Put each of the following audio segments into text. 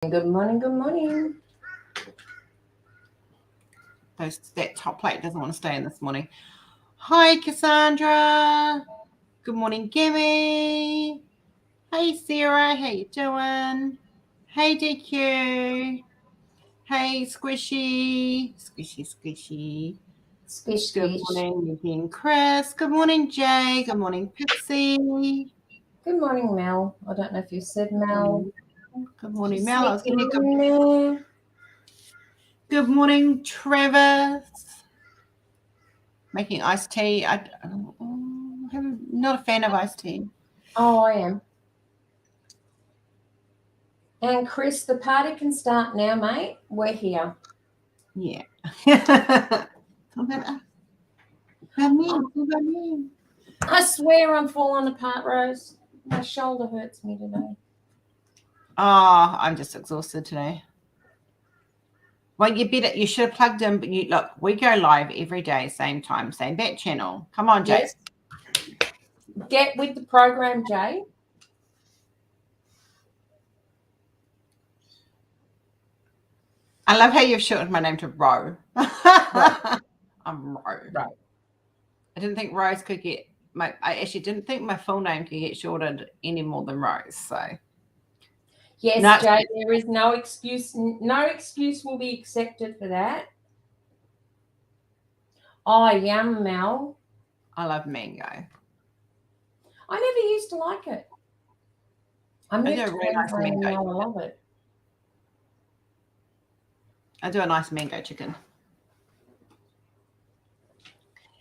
Good morning, good morning. That top plate doesn't want to stay in this morning. Hi, Cassandra. Good morning, Gibby. Hey, Sarah. How you doing? Hey, DQ. Hey, Squishy. Squishy. Squish, Good squish. morning, Nikki and Chris. Good morning, Jay. Good morning, Pixie. Good morning, Mel. I don't know if you said Mel. Good morning, Mel. I was going to good morning. Good morning, Travis. Making iced tea. I'm not a fan of iced tea. Oh, I am. And Chris, the party can start now, mate. We're here. Yeah. What about me? I swear I'm falling apart, Rose. My shoulder hurts me today. Oh, I'm just exhausted today. Well, you should have plugged in, but look, we go live every day, same time, same back channel. Come on, Jay. Yes. Get with the program, Jay. I love how you've shortened my name to Ro. Right. I'm Ro. Right. I didn't think Rose could get I actually didn't think my full name could get shortened any more than Rose. So yes, Jay, there is no excuse. No excuse will be accepted for that. Oh, yum, Mel. I love mango. I never used to like it. I moved to Queensland and now I love it. I do a nice mango chicken.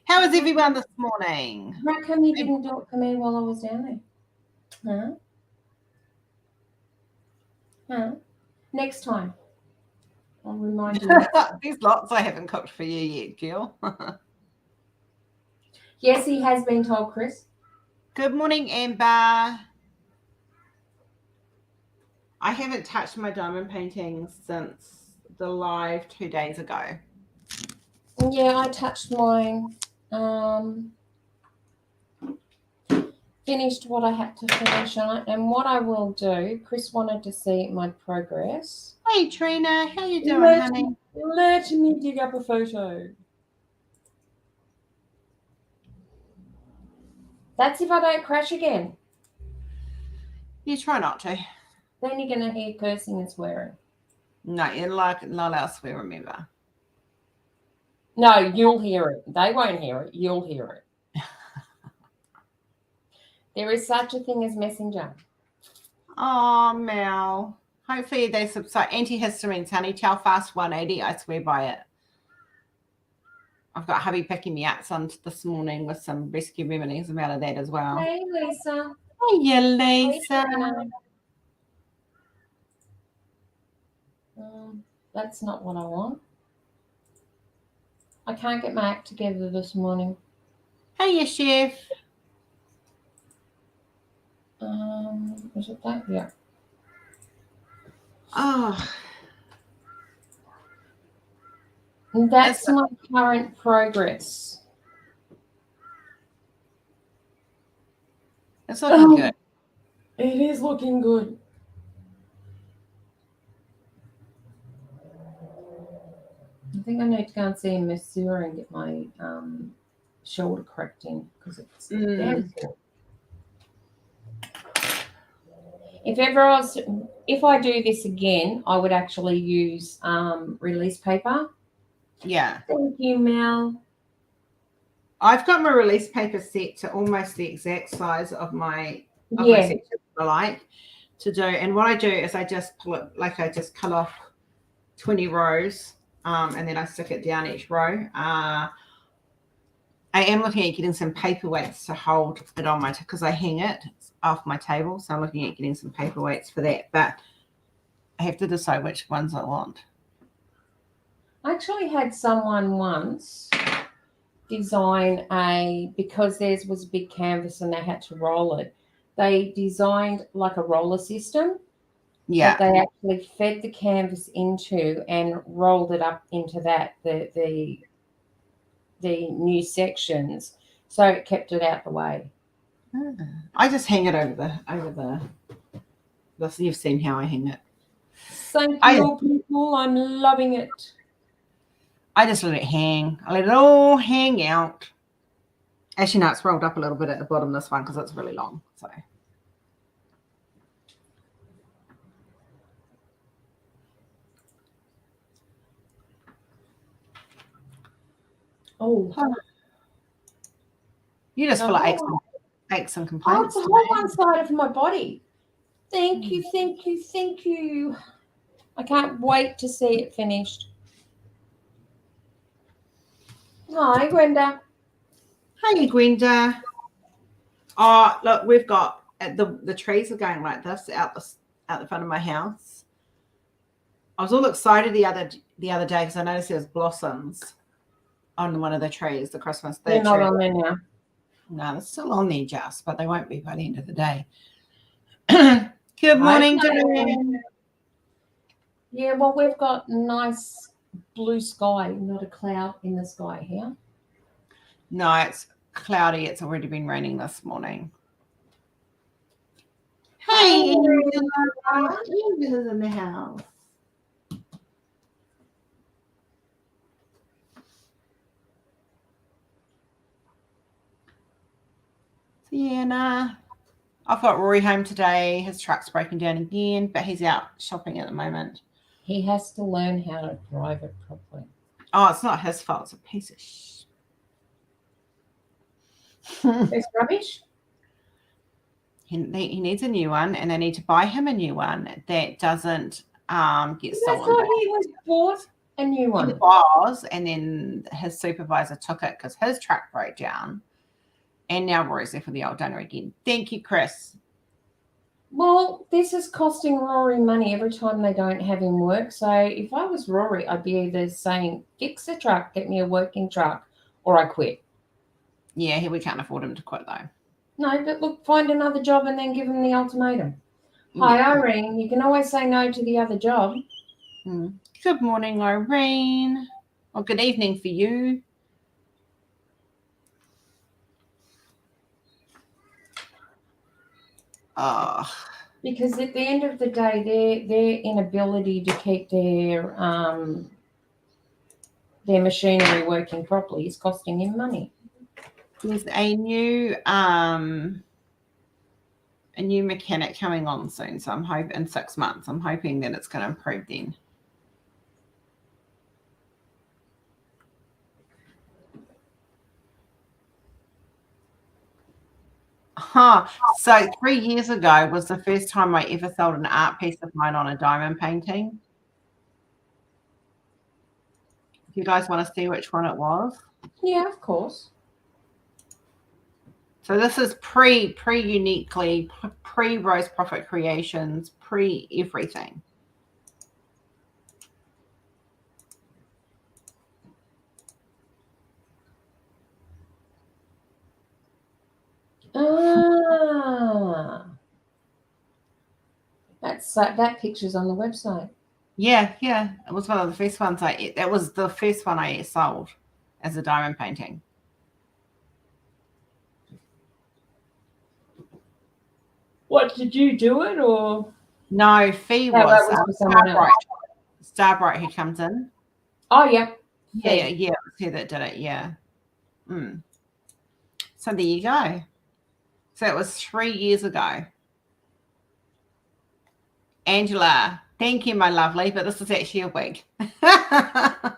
How is everyone this morning? How come you didn't do it for me while I was down there? Huh? Next time. I'll remind you. There's lots I haven't cooked for you yet, Jill. Yes, he has been told, Chris. Good morning, Amber. I haven't touched my diamond paintings since the live 2 days ago. Yeah, I touched mine. Finished what I had to finish on it. And what I will do, Chris wanted to see my progress. Hey, Trina. How you doing, honey? Let me dig up a photo. That's if I don't crash again. You try not to. Then you're going to hear cursing and swearing. No, you're not allowed to swear, remember. No, you'll hear it. They won't hear it. You'll hear it. There is such a thing as messenger. Oh, Mel. Hopefully they subside. Antihistamines, honey. Telfast 180. I swear by it. I've got hubby picking me up some this morning with some rescue remedies out of that as well. Hey, Lisa. Hey, Lisa. That's not what I want. I can't get my act together this morning. Hey, chef. Is it that? Yeah. Oh. That's my current progress. It's looking good. It is looking good. I think I need to go and see a masseur and get my shoulder cracked in because it's damn sore. If I do this again, I would actually use release paper. Yeah. Thank you, Mel. I've got my release paper set to almost the exact size of my section I like to do. And what I do is I just pull it, like I just cut off 20 rows and then I stick it down each row. I am looking at getting some paperweights to hold it on my, because I hang it off my table. So I'm looking at getting some paperweights for that. But I have to decide which ones I want. I actually had someone once design because theirs was a big canvas and they had to roll it. They designed like a roller system. Yeah. That they actually fed the canvas into and rolled it up into that, the new sections, so it kept it out the way. I just hang it over the you've seen how I hang it. Thank you, all people. I'm loving it. I just let it hang. I let it all hang out. Actually, no, it's rolled up a little bit at the bottom, this one, because it's really long. So. Oh. You just feel like aches and complaints. Oh, it's a whole one side of my body. Thank you, thank you, thank you. I can't wait to see it finished. Hi, Gwenda. Hey, Gwenda. Oh, look, we've got the trees are going like this out the front of my house. I was all excited the other day because I noticed there was blossoms on one of the trees, the Christmas. They're not on there now. No, they're still on there, but they won't be by the end of the day. Good morning, Doreen. Yeah, well, we've got nice blue sky, not a cloud in the sky here. No, it's cloudy. It's already been raining this morning. Hey, Angela's in the house. Sienna. I've got Rory home today. His truck's broken down again, but he's out shopping at the moment. He has to learn how to drive it properly. Oh, it's not his fault. It's a piece of shit. It's rubbish. He needs a new one, and they need to buy him a new one that doesn't get stolen. I thought he was bought a new one. He was, and then his supervisor took it because his truck broke down. And now Rory's there for the old donor again. Thank you, Chris. Well, this is costing Rory money every time they don't have him work. So if I was Rory, I'd be either saying, fix the truck, get me a working truck, or I quit. Yeah, we can't afford him to quit, though. No, but look, find another job and then give him the ultimatum. Yeah. Hi, Irene. You can always say no to the other job. Good morning, Irene. Or good evening for you. Oh. Because at the end of the day, their inability to keep their machinery working properly is costing him money. There's a new mechanic coming on soon, so I'm hoping in 6 months. I'm hoping that it's going to improve then. So 3 years ago was the first time I ever sold an art piece of mine on a diamond painting. If you guys want to see which one it was. Yeah, of course. So this is pre-uniquely, pre-Rose Profit Creations, pre-everything. That picture's on the website. Yeah. It was one of the first ones that was the first one I sold as a diamond painting. What, did you do it or? No, Fee was Starbright who comes in. Oh, yeah. Yeah, it was her that did it, yeah. So there you go. So it was 3 years ago. Angela, thank you, my lovely, but this is actually a wig. I'm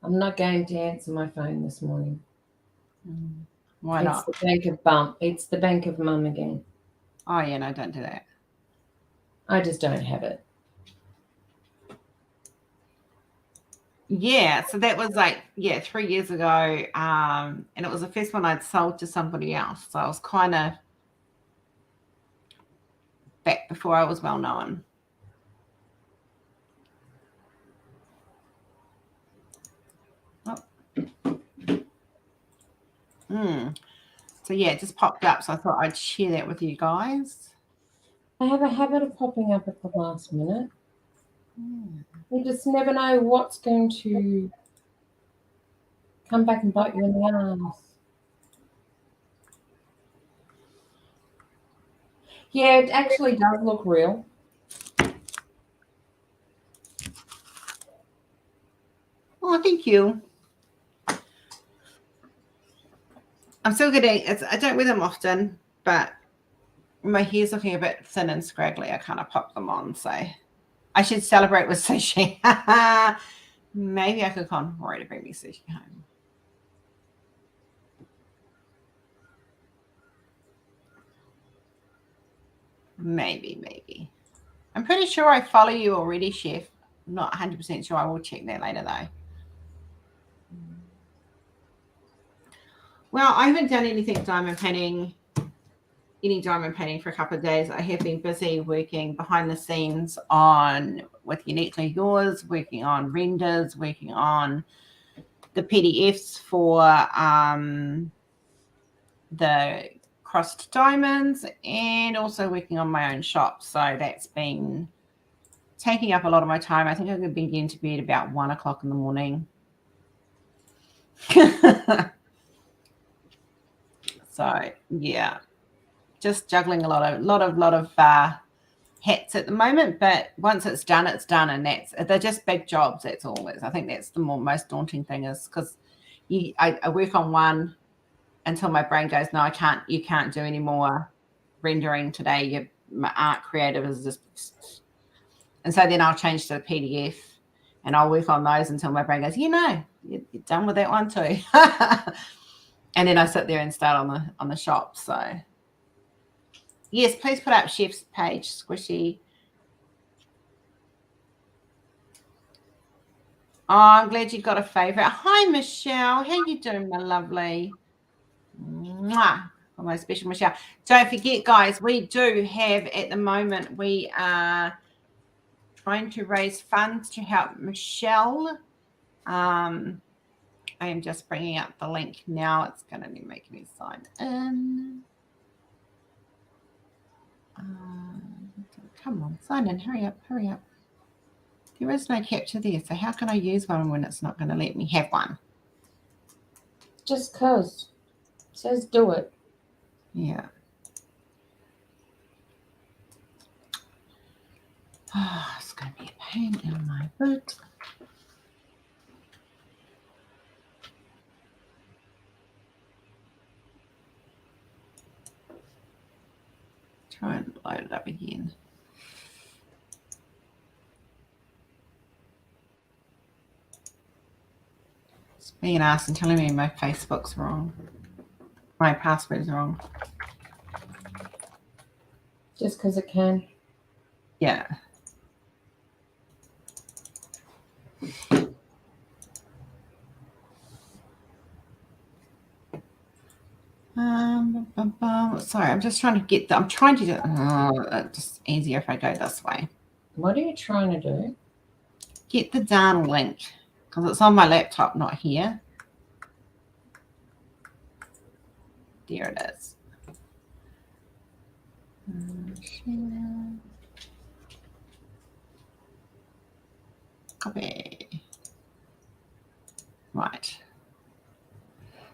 not going to answer my phone this morning. Why not? It's the bank of bump. It's the bank of mum again. Oh, yeah, no, don't do that. I just don't have it. Yeah, so that was 3 years ago, and it was the first one I'd sold to somebody else. So I was kind of back before I was well known. So yeah, it just popped up, so I thought I'd share that with you guys. I have a habit of popping up at the last minute. You just never know what's going to come back and bite you in the ass. Yeah, it actually does look real. Oh, thank you. I'm still getting, I don't wear them often, but my hair's looking a bit thin and scraggly. I kind of pop them on, so I should celebrate with sushi. Maybe I could call Rory to bring me sushi home. Maybe. I'm pretty sure I follow you already, Chef. I'm not 100% sure. I will check that later, though. Well, I haven't done any diamond painting for a couple of days. I have been busy working behind the scenes with Uniquely Yours, working on renders, working on the PDFs for the crossed diamonds, and also working on my own shop. So that's been taking up a lot of my time. I think I'm going to be getting to bed about 1 o'clock in the morning. So yeah, just juggling a lot of hats at the moment. But once it's done, and they're just big jobs. That's all. I think that's the most daunting thing, is because I work on one until my brain goes, no, I can't. You can't do any more rendering today. My art creative is just, and so then I'll change to the PDF, and I'll work on those until my brain goes, you're done with that one too. And then I sit there and start on the shop. So yes, please put up Chef's page, Squishy. Oh, I'm glad you got a favorite. Hi, Michelle. How you doing, my lovely? Mwah. For my special Michelle. Don't forget, guys, we do have at the moment, we are trying to raise funds to help Michelle. I am just bringing up the link now. It's going to be making me sign in. Come on, sign in. Hurry up. There is no capture there, so how can I use one when it's not going to let me have one? Just because. It says do it. Yeah. Oh, it's going to be a pain in my butt. Try and load it up again. It's being asked and telling me my Facebook's wrong. My password's wrong. Just because it can. Yeah. Sorry, I'm just trying to get I'm trying to do it's just easier if I go this way. What are you trying to do? Get the darn link, because it's on my laptop, not here. There it is. Copy. Right.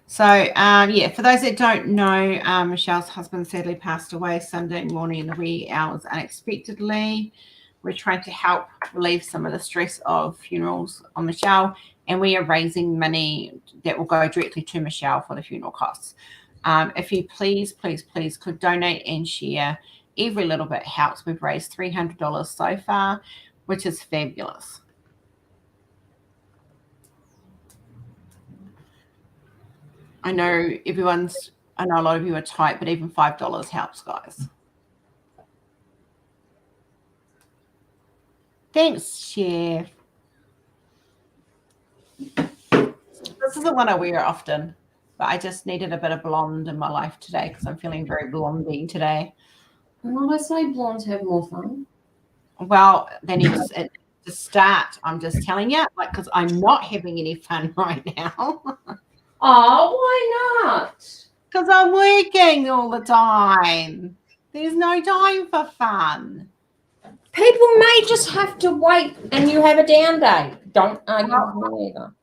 So, yeah, for those that don't know, Michelle's husband sadly passed away Sunday morning in the wee hours unexpectedly. We're trying to help relieve some of the stress of funerals on Michelle, and we are raising money that will go directly to Michelle for the funeral costs. If you please could donate and share, every little bit helps. We've raised $300 so far, which is fabulous. I know a lot of you are tight, but even $5 helps, guys. Thanks, Chef. This isn't one I wear often, but I just needed a bit of blonde in my life today because I'm feeling very blondie today. Well, I say blondes have more fun. Well, they need to start. I'm just telling you, because I'm not having any fun right now. Oh, why not? Because I'm working all the time. There's no time for fun. People may just have to wait and you have a down day. Don't argue with me either.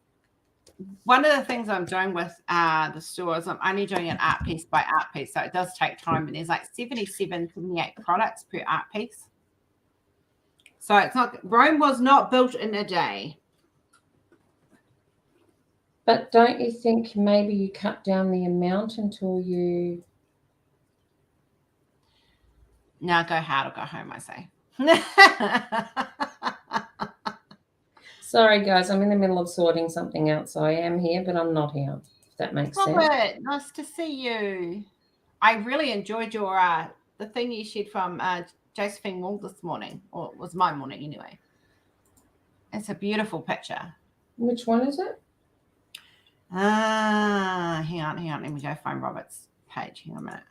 One of the things I'm doing with the stores, I'm only doing an art piece by art piece. So it does take78 products per art piece. So it's not, Rome was not built in a day. But don't you think maybe you cut down the amount until you... Now go hard or go home, I say. Sorry, guys, I'm in the middle of sorting something out, so I am here, but I'm not here, if that makes sense. Robert, nice to see you. I really enjoyed your the thing you shared from Josephine Wall this morning, or it was my morning anyway. It's a beautiful picture. Which one is it? Hang on. Let me go find Robert's page. Hang on a minute.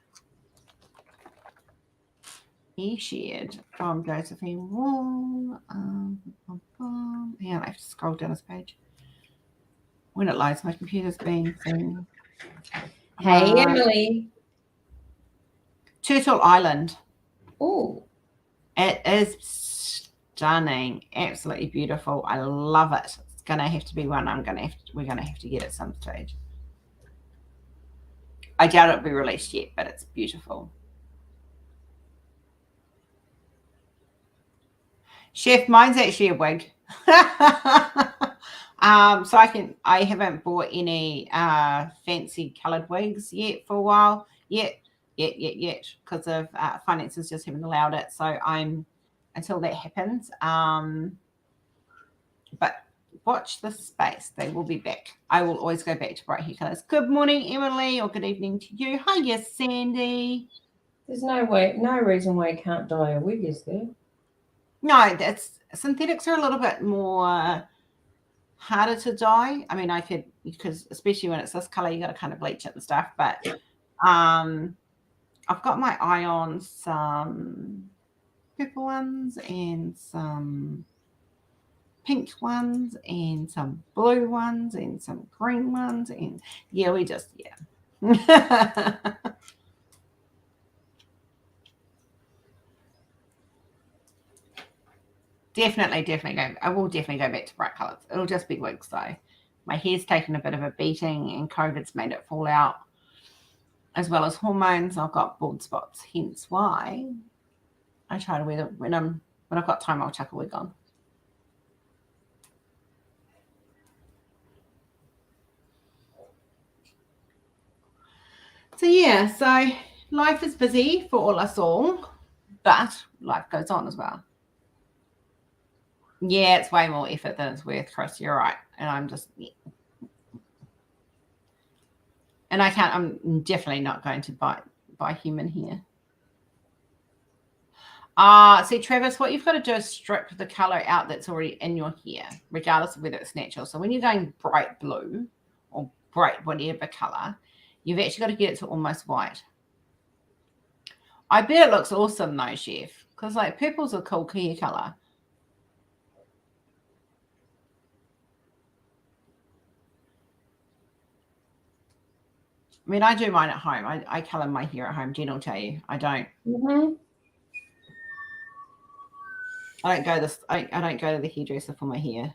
He shared from Josephine Wall. Hang on, I have to scroll down this page. When it loads, my computer's been thing. Hey, Emily. Turtle Island. Oh. It is stunning. Absolutely beautiful. I love it. It's gonna have to be one we're gonna have to get at some stage. I doubt it'll be released yet, but it's beautiful. Chef, mine's actually a wig. So I haven't bought any fancy colored wigs yet for a while. Yet, because of finances just haven't allowed it. So until that happens. But watch this space. They will be back. I will always go back to bright hair colors. Good morning, Emily, or good evening to you. Hi, yes, Sandy. There's no reason why you can't dye a wig, is there? No, synthetics are a little bit more harder to dye. I mean, because especially when it's this color, you got to kind of bleach it and stuff. But I've got my eye on some purple ones and some pink ones and some blue ones and some green ones. And yeah. Definitely go. I will definitely go back to bright colors. It'll just be wigs though. My hair's taken a bit of a beating and COVID's made it fall out, as well as hormones. I've got bald spots, hence why I try to wear them when I've got time. I'll chuck a wig on. So yeah, so life is busy for us all, but life goes on as well. Yeah, it's way more effort than it's worth, Chris. You're right. And I'm definitely not going to buy human hair. See, Travis, what you've got to do is strip the color out that's already in your hair, regardless of whether it's natural. So when you're going bright blue or bright whatever color, you've actually got to get it to almost white. I bet it looks awesome though, Chef, because like purple's a cool hair color. I mean, I do mine at home. I color my hair at home. Jen will tell you, I don't. Mm-hmm. I don't go to the hairdresser for my hair.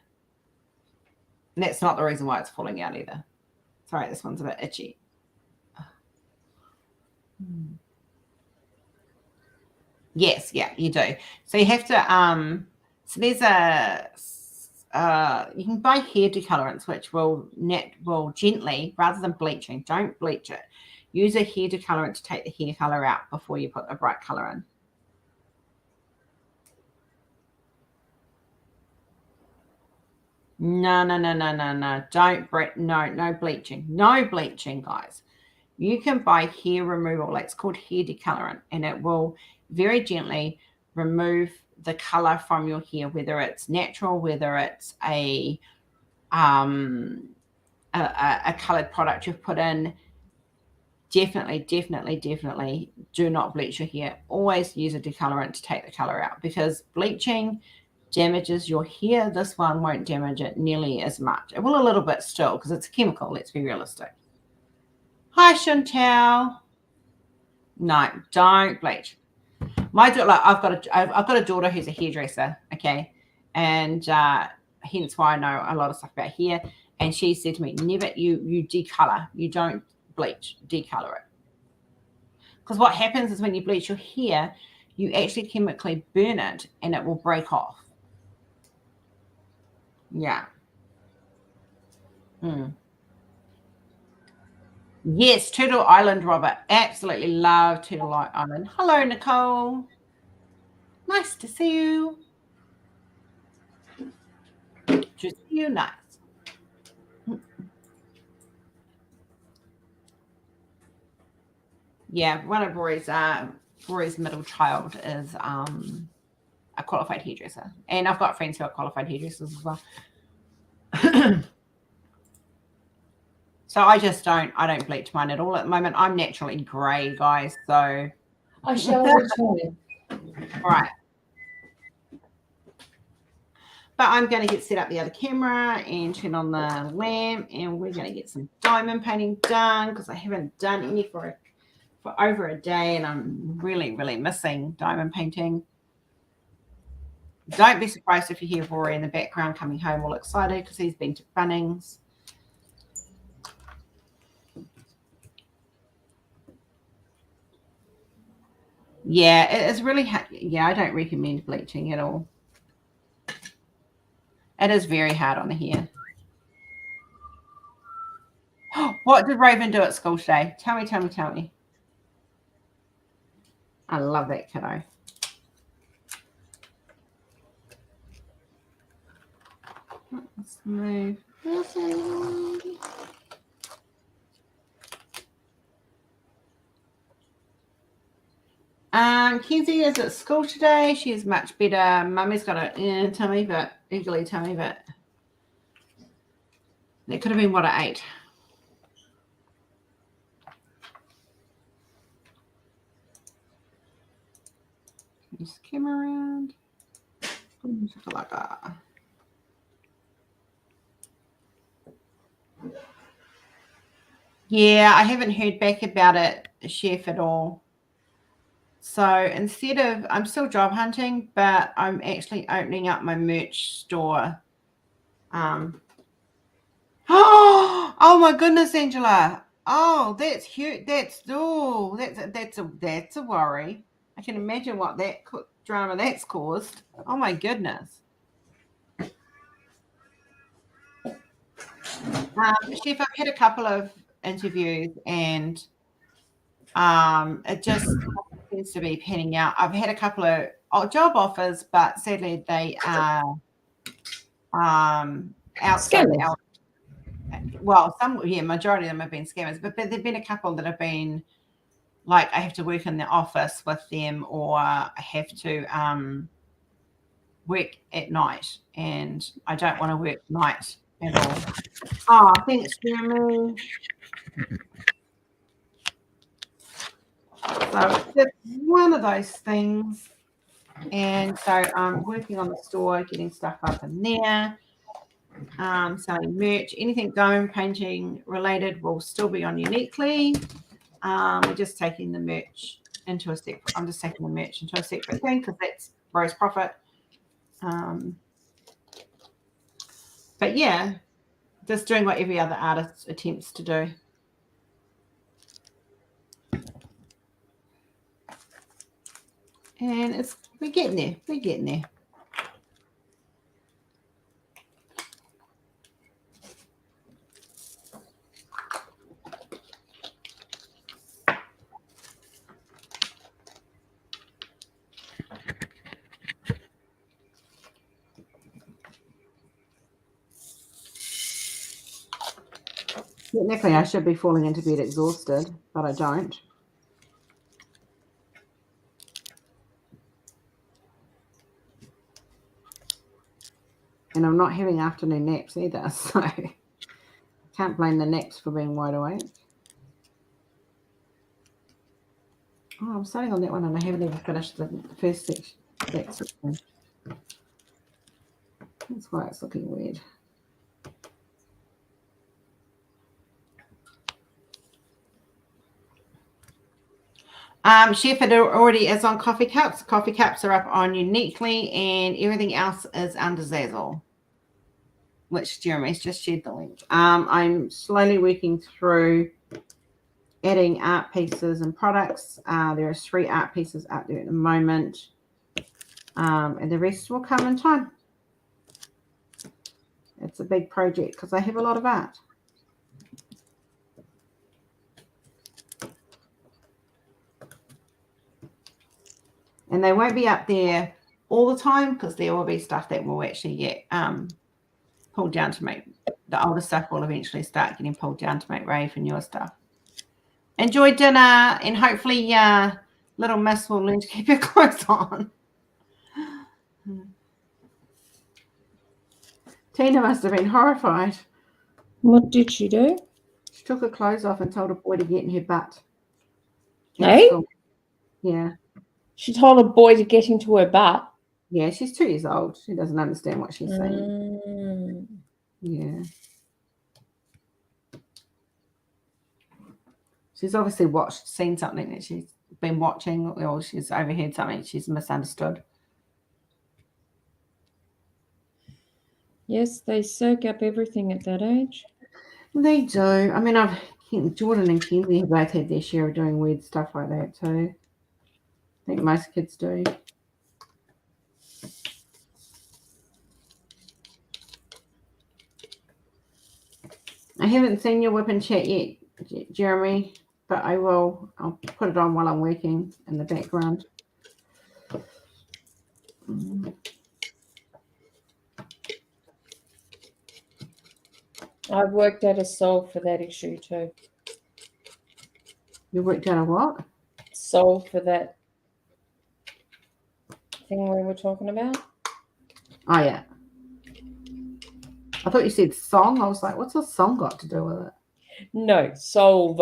And that's not the reason why it's falling out either. Sorry, this one's a bit itchy. Yes, yeah, you do. So you have to so there's you can buy hair decolorants which will gently, rather than bleaching, don't bleach it. Use a hair decolorant to take the hair color out before you put the bright color in. No. No bleaching. No bleaching, guys. You can buy hair removal, like it's called hair decolorant, and it will very gently remove the color from your hair, whether it's natural, whether it's a colored product you've put in. Definitely do not bleach your hair. Always use a decolorant to take the color out, because bleaching damages your hair. This one won't damage it nearly as much. It will a little bit still, because it's a chemical. Let's be realistic. Hi, Chantal. No, don't bleach. My daughter, I've got a daughter who's a hairdresser, okay, and hence why I know a lot of stuff about hair. And she said to me, "Never, you decolor. You don't bleach. Decolor it." Because what happens is when you bleach your hair, you actually chemically burn it, and it will break off. Yeah. Yes, Turtle Island, Robert. Absolutely love Turtle Island. Hello, Nicole. Nice to see you. To see you, nice. Yeah, one of Rory's middle child is a qualified hairdresser, and I've got friends who are qualified hairdressers as well. So I don't bleach mine at all at the moment. I'm naturally grey, guys. So I shall return. All right. But I'm going to get set up the other camera and turn on the lamp, and we're going to get some diamond painting done because I haven't done any for over a day, and I'm really, really missing diamond painting. Don't be surprised if you hear Rory in the background coming home all excited because he's been to Bunnings. Yeah, it's really hard. Yeah, I don't recommend bleaching at all. It is very hard on the hair. What did Raven do at school today? Tell me, tell me, tell me. I love that kiddo. Let's move. Kenzie is at school today. She is much better. Mummy's got a tummy, but eagerly tummy, but that could have been what I ate. Just came around. Yeah, I haven't heard back about it, Chef, at all. So instead of, I'm still job hunting, but I'm actually opening up my merch store. Oh my goodness, Angela. Oh, that's huge. That's a worry. I can imagine what that drama that's caused. Oh my goodness. Chef, I've had a couple of interviews and it just seems to be panning out. I've had a couple of job offers, but sadly they are outside. Well, majority of them have been scammers, but there've been a couple that have been like I have to work in the office with them, or I have to work at night, and I don't want to work night at all. Oh, thanks, Jeremy. So it's one of those things. And so I'm working on the store, getting stuff up in there, selling merch. Anything diamond painting related will still be on Uniquely. We're just taking the merch into a separate. I'm just taking the merch into a separate thing because that's gross profit. But yeah, just doing what every other artist attempts to do. And we're getting there. We're getting there. Technically, I should be falling into bed exhausted, but I don't. And I'm not having afternoon naps either, so I can't blame the naps for being wide awake. Oh, I'm starting on that one and I haven't even finished the first section. That's why it's looking weird. Chef, it already is on Coffee Cups. Coffee Cups are up on Uniquely, and everything else is under Zazzle, which Jeremy's just shared the link. I'm slowly working through adding art pieces and products. There are 3 art pieces out there at the moment, and the rest will come in time. It's a big project because I have a lot of art. And they won't be up there all the time because there will be stuff that will actually get pulled down to make, the older stuff will eventually start getting pulled down to make ready for newer stuff. Enjoy dinner, and hopefully little miss will learn to keep her clothes on. Tina must have been horrified. What did she do? She took her clothes off and told a boy to get in her butt. Hey? Yeah. She told a boy to get into her butt. Yeah, she's 2 years old. She doesn't understand what she's saying. Yeah. She's obviously seen something that she's been watching, or she's overheard something she's misunderstood. Yes, they soak up everything at that age. They do. I mean, Jordan and Kenzie have both had their share of doing weird stuff like that too. I think most kids do. I haven't seen your Wip and Chat yet, Jeremy, but I will. I'll put it on while I'm working in the background. I've worked out a solve for that issue too. You worked out a what? Solve for that thing we were talking about. Oh, yeah. I thought you said song. I was like, what's a song got to do with it? No, solve.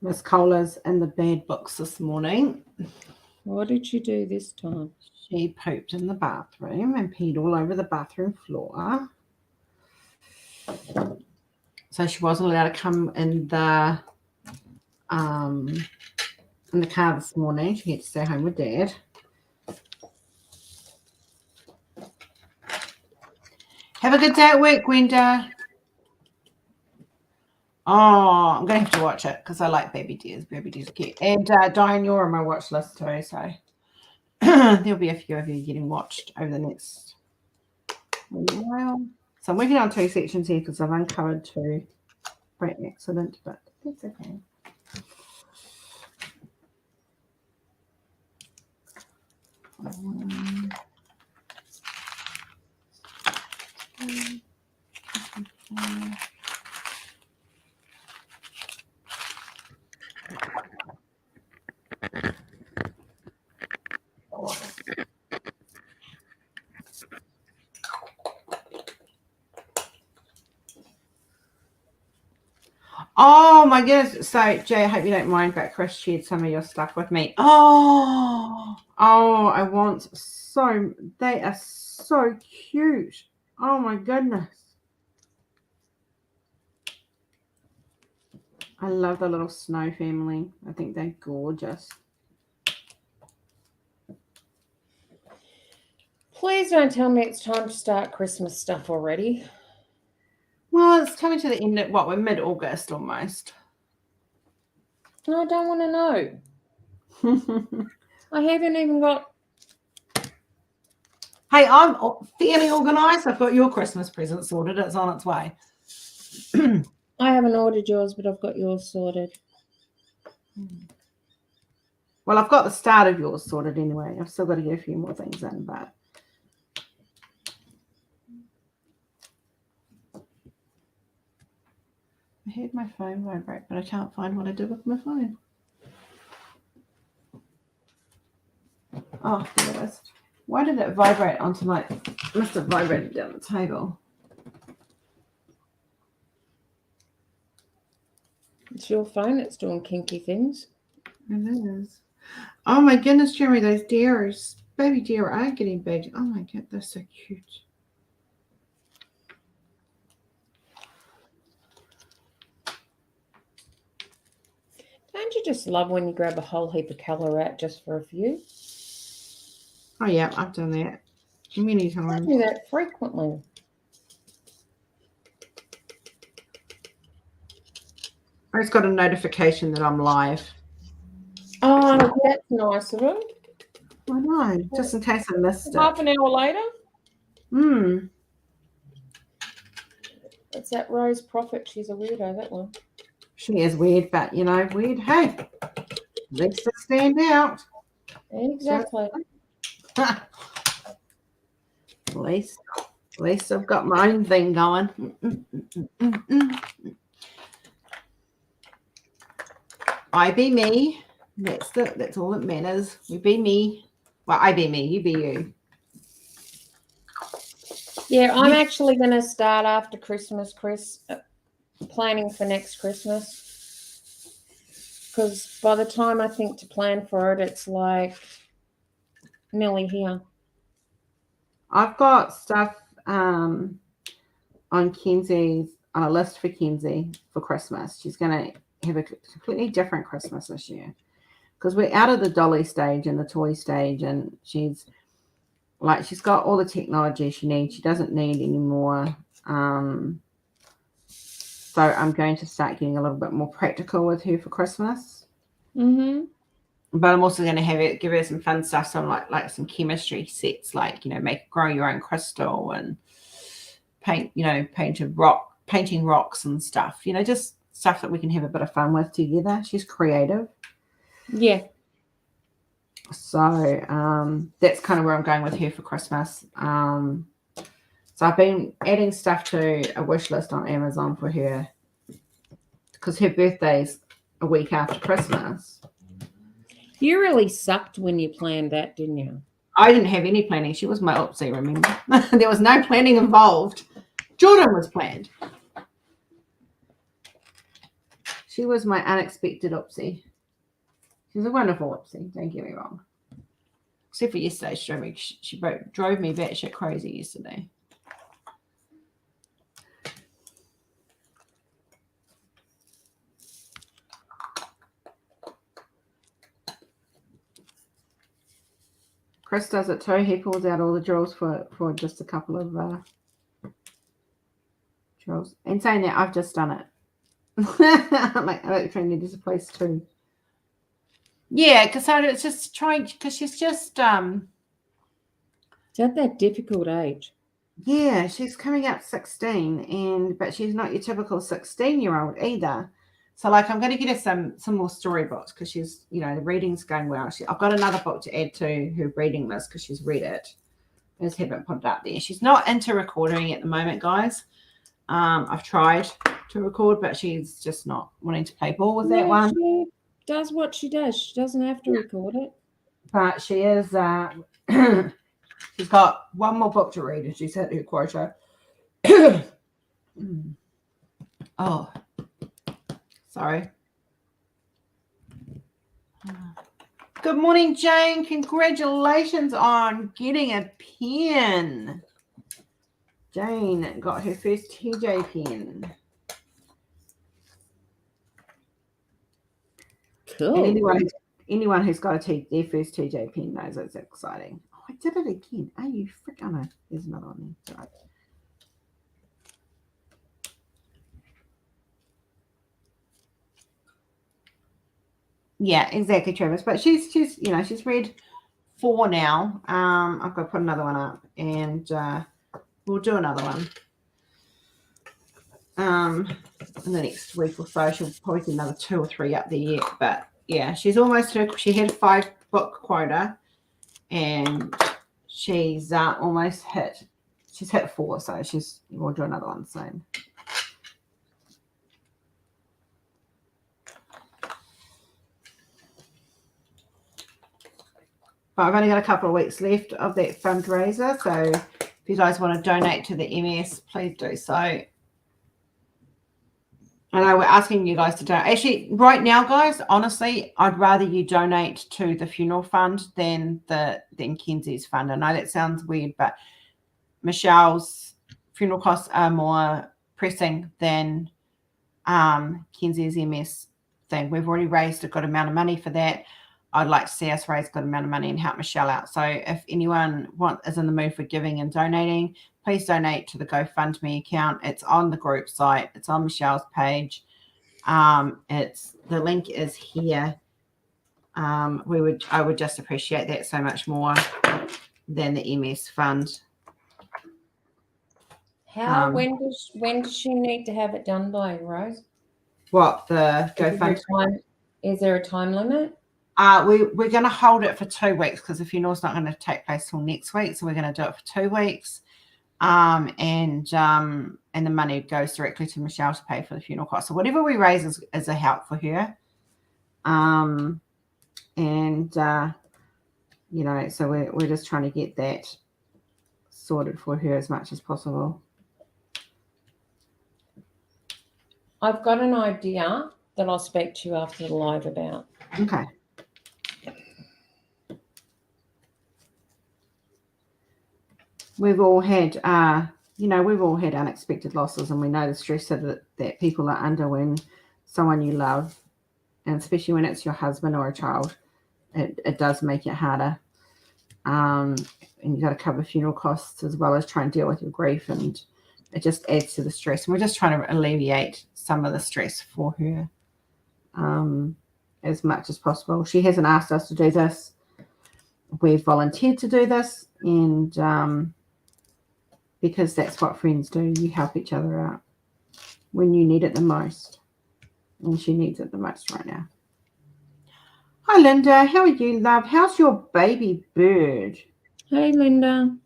Miss Cola's in the bad books this morning. What did she do this time? She pooped in the bathroom and peed all over the bathroom floor. So she wasn't allowed to come in the car this morning. She had to stay home with Dad. Have a good day at work, Gwenda. Oh, I'm going to have to watch it because I like Baby Deers. Baby Deers are cute. And Diane, you're on my watch list too, so there'll be a few of you getting watched over the next while. So I'm working on 2 sections here because I've uncovered 2 by accident, but that's okay. Oh my goodness. So Jay, I hope you don't mind, but Chris shared some of your stuff with me. Oh, I want they are so cute. Oh my goodness. I love the little snow family. I think they're gorgeous. Please don't tell me it's time to start Christmas stuff already. Well, it's coming to the end of we're mid-August almost. I don't want to know. I haven't even got... Hey, I'm fairly organised. I've got your Christmas present sorted. It's on its way. I haven't ordered yours, but I've got yours sorted. Well, I've got the start of yours sorted anyway. I've still got to get a few more things in, but I heard my phone vibrate, but I can't find what I did with my phone. Oh, there it is. Why did it vibrate onto my... It must have vibrated down the table. It's your phone that's doing kinky things. It is. Oh my goodness, Jeremy, those deers, baby deer are getting big. Oh my god, they're so cute. Don't you just love when you grab a whole heap of colour out just for a few? Oh, yeah, I've done that many I times. do that frequently. I just got a notification that I'm live. Oh, that's nice of him. I know, just in case I missed Half it. an hour later. It's that Rose Prophet. She's a weirdo, that one. She is weird, but, weird. Hey, let's just stand out. Exactly. At least I've got my own thing going. I be me. That's all that matters. You be me. Well, I be me. You be you. Yeah, I'm actually going to start after Christmas, Chris, planning for next Christmas. Because by the time I think to plan for it, it's like nearly here. I've got stuff on Kenzie's, on a list for Kenzie for Christmas. She's going to have a completely different Christmas this year. Because we're out of the dolly stage and the toy stage, and she's got all the technology she needs. She doesn't need any more. So I'm going to start getting a little bit more practical with her for Christmas. Mm-hmm. But I'm also going to give her some fun stuff. So like some chemistry sets, like, grow your own crystal and painting rocks and stuff. Just stuff that we can have a bit of fun with together. She's creative. Yeah. So that's kind of where I'm going with her for Christmas. So I've been adding stuff to a wish list on Amazon for her because her birthday's a week after Christmas. You really sucked when you planned that, didn't you? I didn't have any planning. She was my oopsie, remember? There was no planning involved. Jordan was planned. She was my unexpected oopsie. She's a wonderful oopsie, don't get me wrong. Except for yesterday, she drove me batshit crazy yesterday. Chris does it too. He pulls out all the drills for just a couple of drills. And saying that, I've just done it. I'm like, I don't need this place too. Yeah, because it's just trying, because she's just It's at that difficult age. Yeah, she's coming up 16, but she's not your typical 16-year-old either. So, I'm going to get her some more storybooks because she's, the reading's going well. I've got another book to add to her reading list because she's read it. I just haven't put it up there. She's not into recording at the moment, guys. I've tried to record, but she's just not wanting to play ball with that one. She does what she does. She doesn't have to record it. But she is, she's got one more book to read and she's hit her quota. Oh, sorry. Good morning, Jane. Congratulations on getting a pen. Jane got her first TJ pen. Cool. And anyone who's got their first TJ pen knows it's exciting. Oh, I did it again. Are you frick? Oh, no. There's another one there. Right. Yeah, exactly, Travis. But she's read 4 now. I've got to put another one up, and we'll do another one. In the next week or so, she'll probably get another 2 or 3 up there yet. But yeah, she's almost she had a 5 book quota, and she's almost hit. She's hit 4, so we'll do another one soon. But I've only got a couple of weeks left of that fundraiser, so if you guys want to donate to the MS, please do so. I know we're asking you guys to donate. Actually, right now, guys, honestly, I'd rather you donate to the funeral fund than Kenzie's fund. I know that sounds weird, but Michelle's funeral costs are more pressing than Kenzie's MS thing. We've already raised a good amount of money for that. I'd like to see us raise a good amount of money and help Michelle out. So if anyone is in the mood for giving and donating, please donate to the GoFundMe account. It's on the group site. It's on Michelle's page. The link is here. I would just appreciate that so much more than the MS fund. When does she need to have it done by, Rose? What, the GoFundMe? Is there a time limit? We're going to hold it for 2 weeks because the funeral's not going to take place till next week. So we're going to do it for 2 weeks. And the money goes directly to Michelle to pay for the funeral costs. So whatever we raise is a help for her. So we're just trying to get that sorted for her as much as possible. I've got an idea that I'll speak to you after the live about. Okay. We've all had, unexpected losses, and we know the stress that people are under when someone you love, and especially when it's your husband or a child, it does make it harder. And you've got to cover funeral costs as well as try and deal with your grief, and it just adds to the stress. And we're just trying to alleviate some of the stress for her as much as possible. She hasn't asked us to do this. We've volunteered to do this, and because that's what friends do. You help each other out when you need it the most. And she needs it the most right now. Hi, Linda. How are you, love? How's your baby bird? Hey, Linda.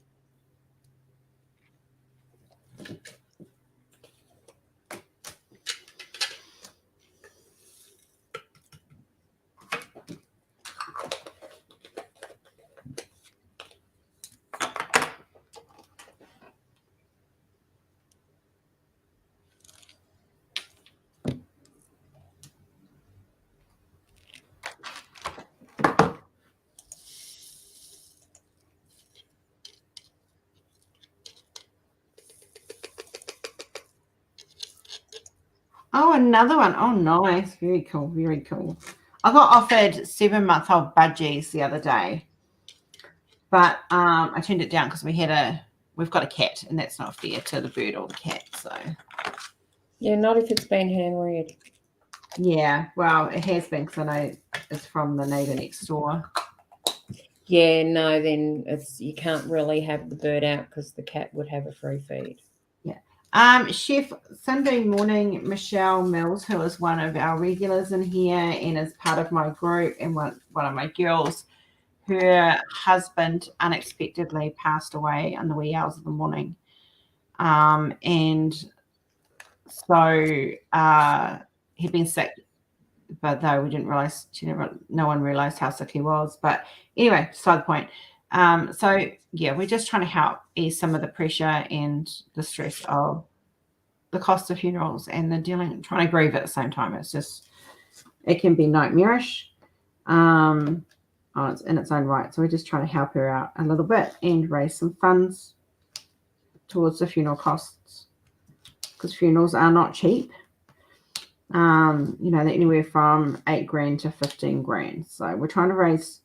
Oh, another one. Oh, nice. Very cool. Very cool. I got offered 7-month-old budgies the other day, but I turned it down because we've got a cat, and that's not fair to the bird or the cat. So yeah, not if it's been hand-reared. Yeah, well, it has been because I know it's from the neighbour next door. Yeah, no, then you can't really have the bird out because the cat would have a free feed. Chef, Sunday morning, Michelle Mills, who is one of our regulars in here and is part of my group and one of my girls, her husband unexpectedly passed away in the wee hours of the morning. And so he'd been sick, but though we didn't realize, no one realized how sick he was. But anyway, beside the point. So yeah, we're just trying to help ease some of the pressure and the stress of the cost of funerals and trying to grieve at the same time. It can be nightmarish in its own right. So we're just trying to help her out a little bit and raise some funds towards the funeral costs, because funerals are not cheap. They're anywhere from $8,000 to $15,000. So we're trying to raise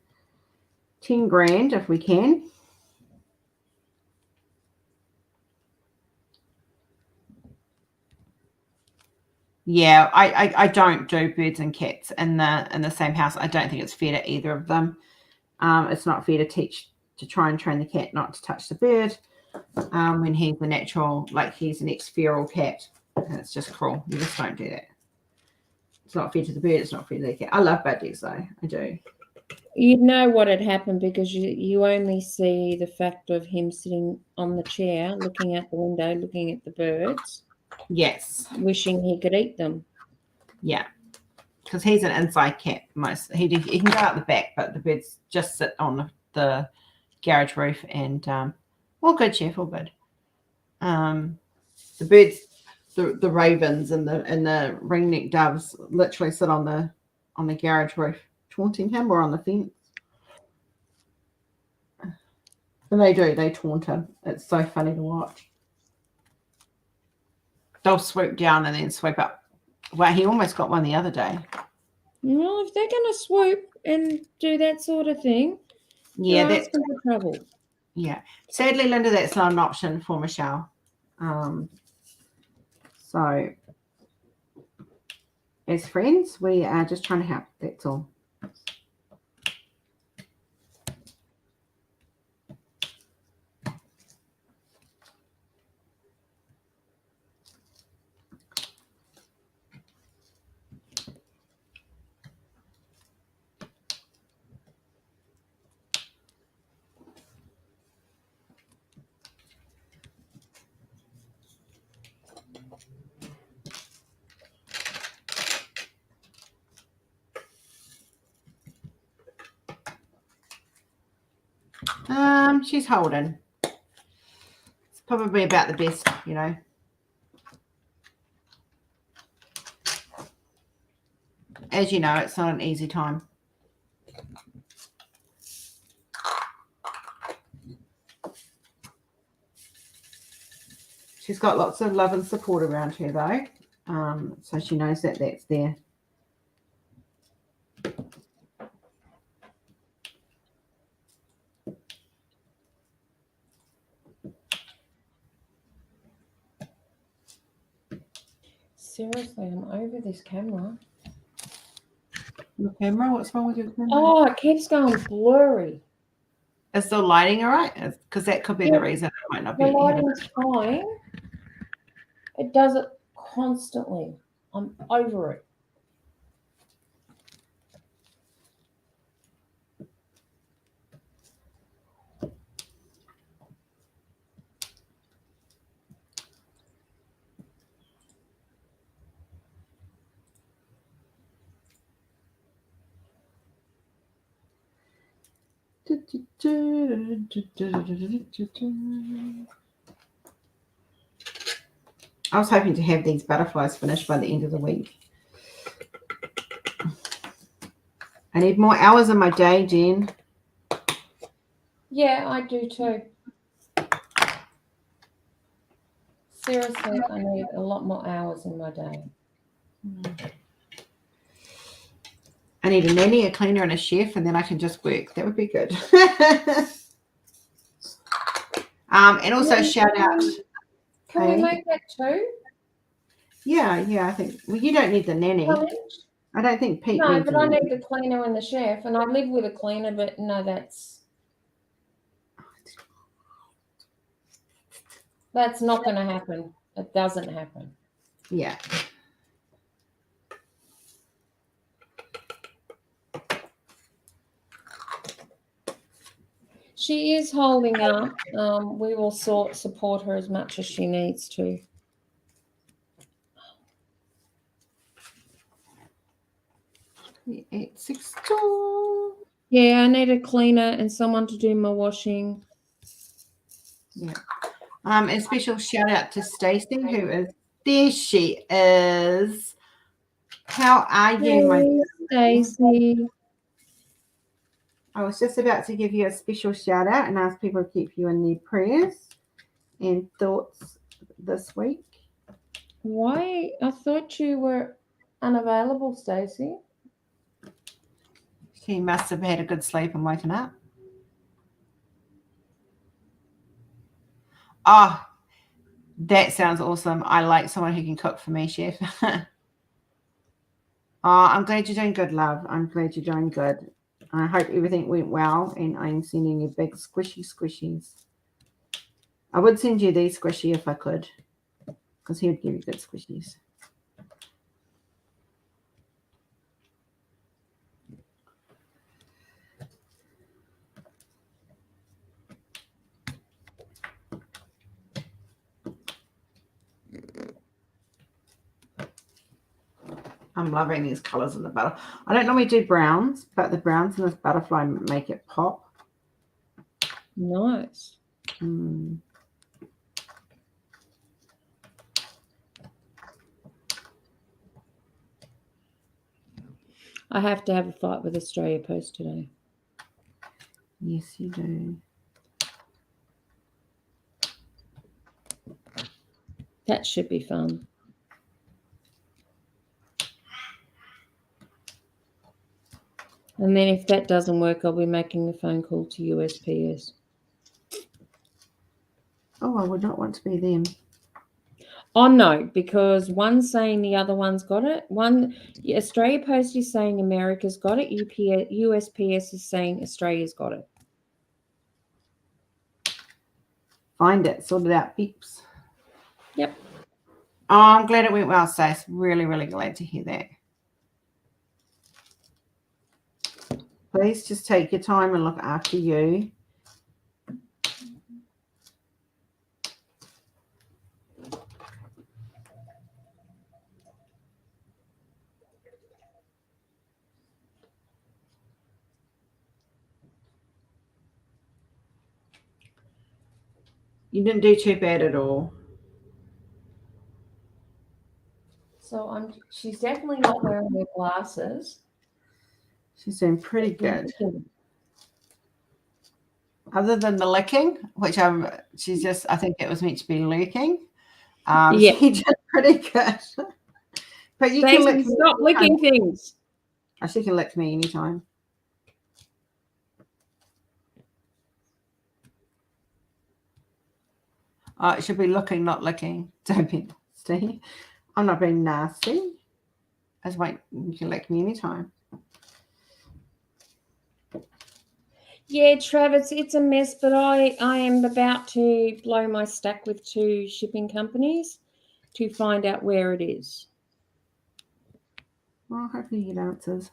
$10,000 if we can. Yeah, I don't do birds and cats in the same house. I don't think it's fair to either of them. It's not fair to try and train the cat not to touch the bird when he's the natural, like he's an ex-feral cat. And it's just cruel. You just don't do that. It's not fair to the bird. It's not fair to the cat. I love budgies though. I do. You'd know what had happened because you only see the fact of him sitting on the chair, looking out the window, looking at the birds. Yes. Wishing he could eat them. Yeah. Because he's an inside cat. He can go out the back, but the birds just sit on the garage roof and all good, chef, all good. The birds, the ravens and the ringneck doves literally sit on the garage roof, taunting him, or on the fence. And they taunt him. It's so funny to watch. They'll swoop down and then swoop up. Well, he almost got one the other day. Well, if they're going to swoop and do that sort of thing, Yeah, they're that's asking for trouble. yeah. Sadly, Linda, that's not an option for Michelle. So, as friends, we are just trying to help. That's all. She's holding. It's probably about the best, you know. As you know, it's not an easy time. She's got lots of love and support around her, though. So she knows that that's there. Seriously, I'm over this camera. Your camera? What's wrong with your camera? Oh, it keeps going blurry. Is the lighting all right? Because that could be the reason it might not be. The lighting's fine. It does it constantly. I'm over it. I was hoping to have these butterflies finished by the end of the week. I need more hours in my day, Jen. Yeah, I do too. Seriously, I need a lot more hours in my day. I need a nanny, a cleaner, and a chef, and then I can just work. That would be good. And also shout out. Can we make that too? Yeah, I think. Well, you don't need the nanny. I don't think Pete No, needs but a I nanny. need the cleaner and the chef, and I live with a cleaner, but no, that's not going to happen. It doesn't happen. Yeah. She is holding up. We will support her as much as she needs to. Yeah, I need a cleaner and someone to do my washing. Yeah. And special shout out to Stacey, who is there. She is. How are you, my Stacey? I was just about to give you a special shout out and ask people to keep you in their prayers and thoughts this week. Why? I thought you were unavailable, Stacey. She must have had a good sleep and woken up. Oh, that sounds awesome. I like someone who can cook for me, chef. Oh, I'm glad you're doing good, love. I'm glad you're doing good. I hope everything went well, and I'm sending you big squishies. I would send you these squishy if I could, because he would give you good squishies. I'm loving these colors in the butterfly. I don't normally do browns, but the browns in this butterfly make it pop. Nice. I have to have a fight with Australia Post today. Yes, you do. That should be fun. And then if that doesn't work, I'll be making a phone call to USPS. Oh, I would not want to be them. Oh no, because one's saying the other one's got it. Australia Post is saying America's got it. USPS is saying Australia's got it. Find it, sort it out, peeps. Yep. Oh, I'm glad it went well, Stace. Really, really glad to hear that. Please just take your time and look after you. You didn't do too bad at all. So she's definitely not wearing her glasses. She's doing pretty good. Other than the licking, which I think it was meant to be lurking. Yeah. She did pretty good. But you can lick me. Stop licking things. Oh, she can lick me anytime. It should be looking, not licking. Don't be nasty. I'm not being nasty. Just wait, you can lick me anytime. Yeah, Travis, it's a mess, but I am about to blow my stack with 2 shipping companies to find out where it is. Well, hopefully you get answers.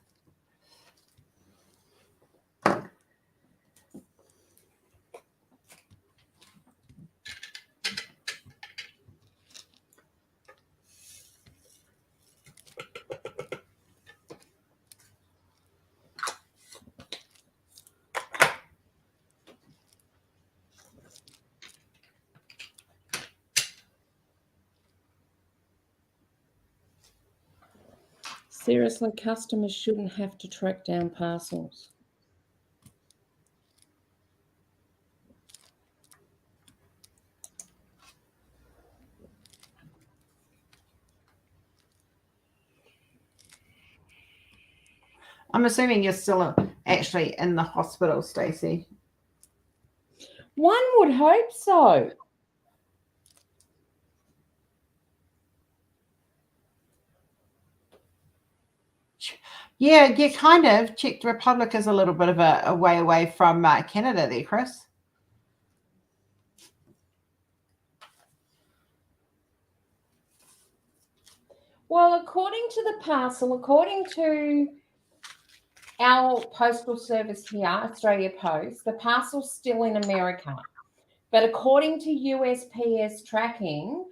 Seriously, customers shouldn't have to track down parcels. I'm assuming you're still actually in the hospital, Stacey. One would hope so. Yeah, kind of. Czech Republic is a little bit of a way away from Canada there, Chris. Well, according to the parcel, according to our postal service here, Australia Post, the parcel's still in America. But according to USPS tracking,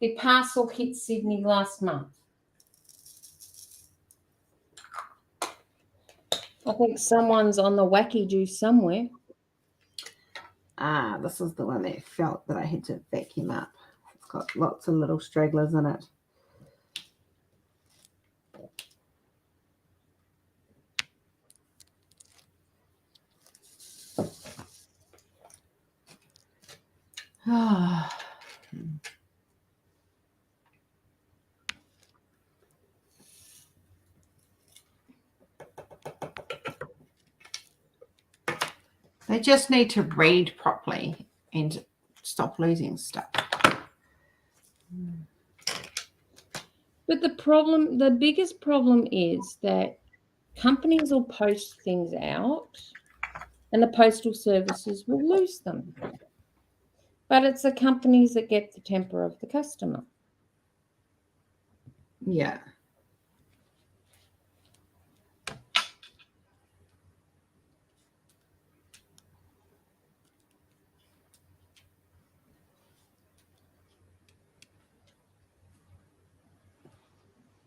the parcel hit Sydney last month. I think someone's on the wacky juice somewhere. This is the one that felt that I had to vacuum up. It's got lots of little stragglers in it. They just need to read properly and stop losing stuff. But the biggest problem is that companies will post things out and the postal services will lose them. But it's the companies that get the temper of the customer. Yeah.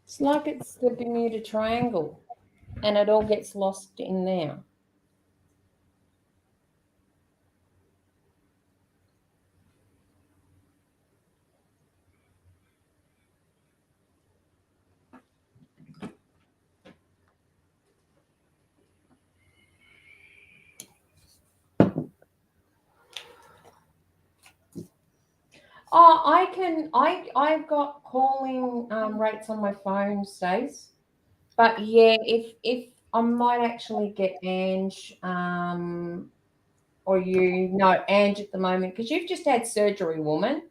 It's like it's the Bermuda Triangle and it all gets lost in there. Oh, I've got calling rates on my phone, Stace. But yeah, if I might actually get Ange, or you. No, Ange at the moment, because you've just had surgery, woman.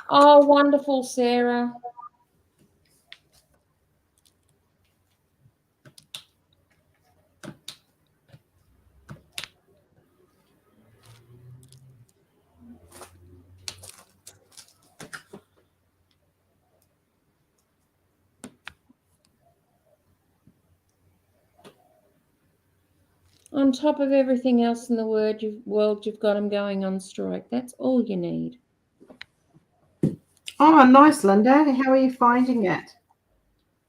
Oh, wonderful, Sarah. On top of everything else in the world, you've got them going on strike. That's all you need. Oh, nice, Linda. How are you finding it?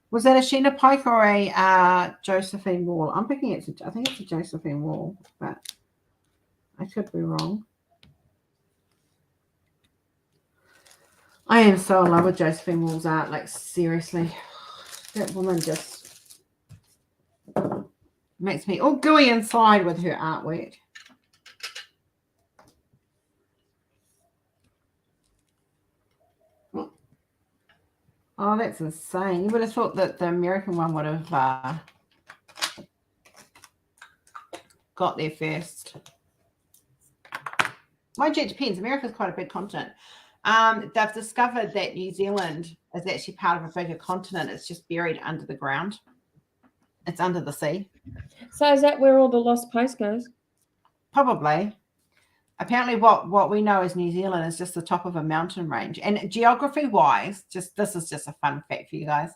Was that a Sheena Pike or a Josephine Wall? I think it's a Josephine Wall, but I could be wrong. I am so in love with Josephine Wall's art. Like, seriously, that woman just makes me all gooey inside with her artwork. Oh, that's insane. You would have thought that the American one would have got there first. Mind you, it depends. America's quite a big continent. They've discovered that New Zealand is actually part of a bigger continent. It's just buried under the ground. It's under the sea. So is that where all the lost post goes? Probably. Apparently what we know as New Zealand is just the top of a mountain range. And geography-wise, this is just a fun fact for you guys.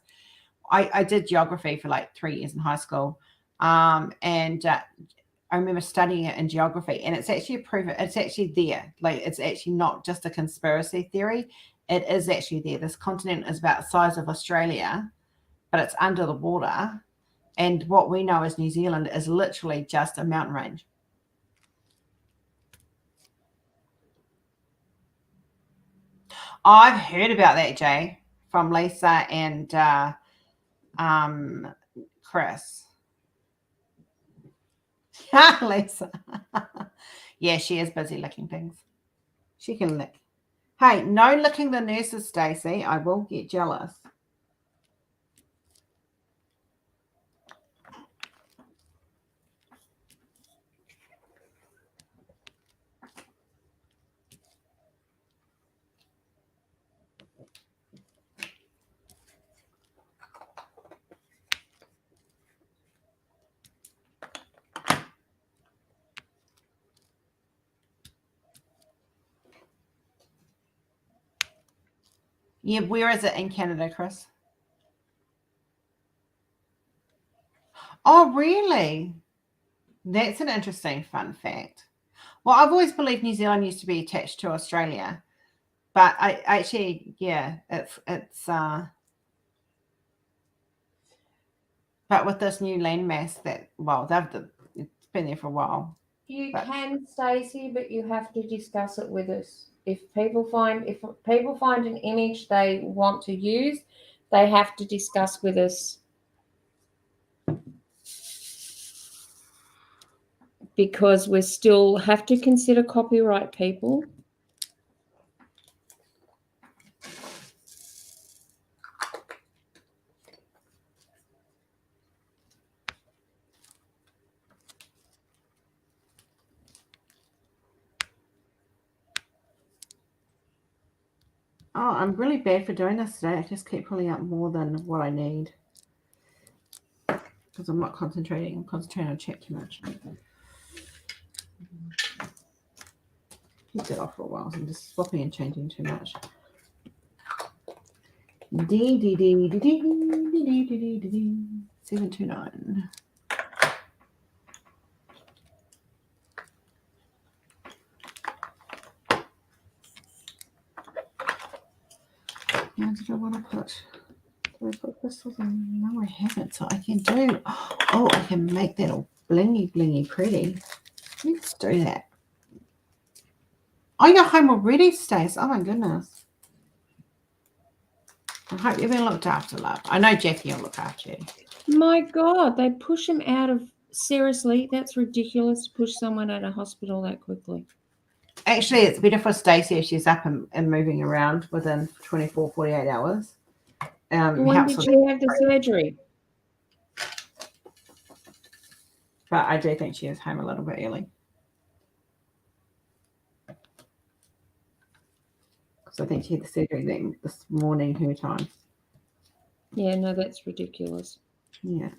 I did geography for like 3 years in high school. And I remember studying it in geography, and it's actually proven. It's actually there. Like, it's actually not just a conspiracy theory. It is actually there. This continent is about the size of Australia, but it's under the water. And what we know as New Zealand is literally just a mountain range. I've heard about that, Jay, from Lisa and Chris. Lisa. Yeah, she is busy licking things. She can lick. Hey, no licking the nurses, Stacey. I will get jealous. Yeah, where is it in Canada, Chris? Oh, really? That's an interesting fun fact. Well, I've always believed New Zealand used to be attached to Australia, but I actually, yeah, it's but with this new landmass it's been there for a while. You can, Stacey, but you have to discuss it with us. If people find an image they want to use, they have to discuss with us. Because we still have to consider copyright, people. Oh, I'm really bad for doing this today. I just keep pulling up more than what I need because I'm not concentrating. I'm concentrating on chat too much. Keep it off for a while. So I'm just swapping and changing too much. 729. Now, did I want to put? Did I put crystals in? No, I haven't. So I can do. Oh, I can make that all blingy pretty. Let's do that. Oh, you're home already, Stace. Oh my goodness. I hope you've been looked after, love. I know Jackie will look after you. My God, they push him out of. Seriously, that's ridiculous to push someone out of hospital that quickly. Actually, it's better for Stacey if she's up and moving around within 24, 48 hours. When did she have the surgery? But I do think she is home a little bit early. Because I think she had the surgery then this morning, her time. Yeah, no, that's ridiculous. Yeah.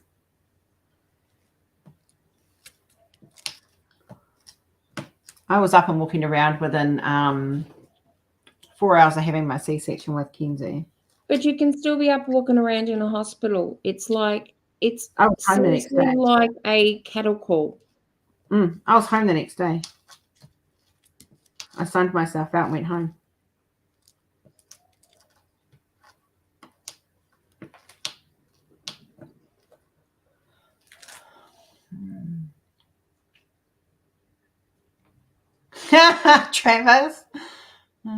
I was up and walking around within 4 hours of having my C-section with Kenzie. But you can still be up walking around in a hospital. It's like, it's I was home the next seriously day. like a cattle call. I was home the next day. I signed myself out and went home. Travis. If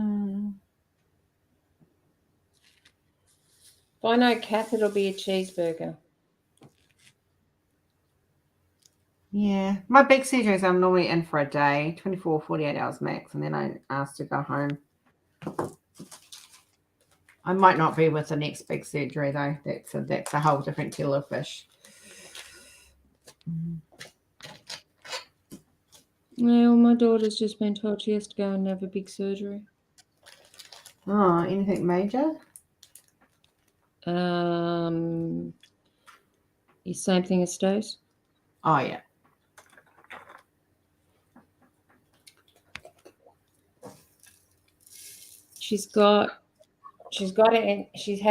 I know Kath, it'll be a cheeseburger. Yeah. My big surgeries, I'm normally in for a day, 24, 48 hours max, and then I asked to go home. I might not be with the next big surgery, though. That's a whole different kettle of fish. Well, my daughter's just been told she has to go and have a big surgery. Oh, anything major? Same thing as Stowe's. Oh, yeah. She's had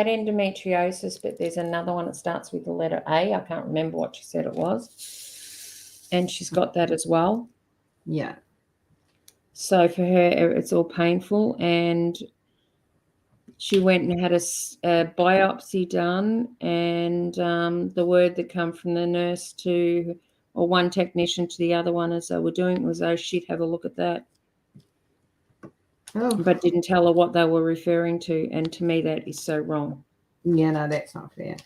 endometriosis, but there's another one that starts with the letter A. I can't remember what she said it was. And she's got that as well. Yeah. So for her, it's all painful. And she went and had a biopsy done. And the word that come from the nurse or one technician to the other one as they were doing it was, oh, she'd have a look at that. Oh. But didn't tell her what they were referring to. And to me, that is so wrong. Yeah, no, that's not fair.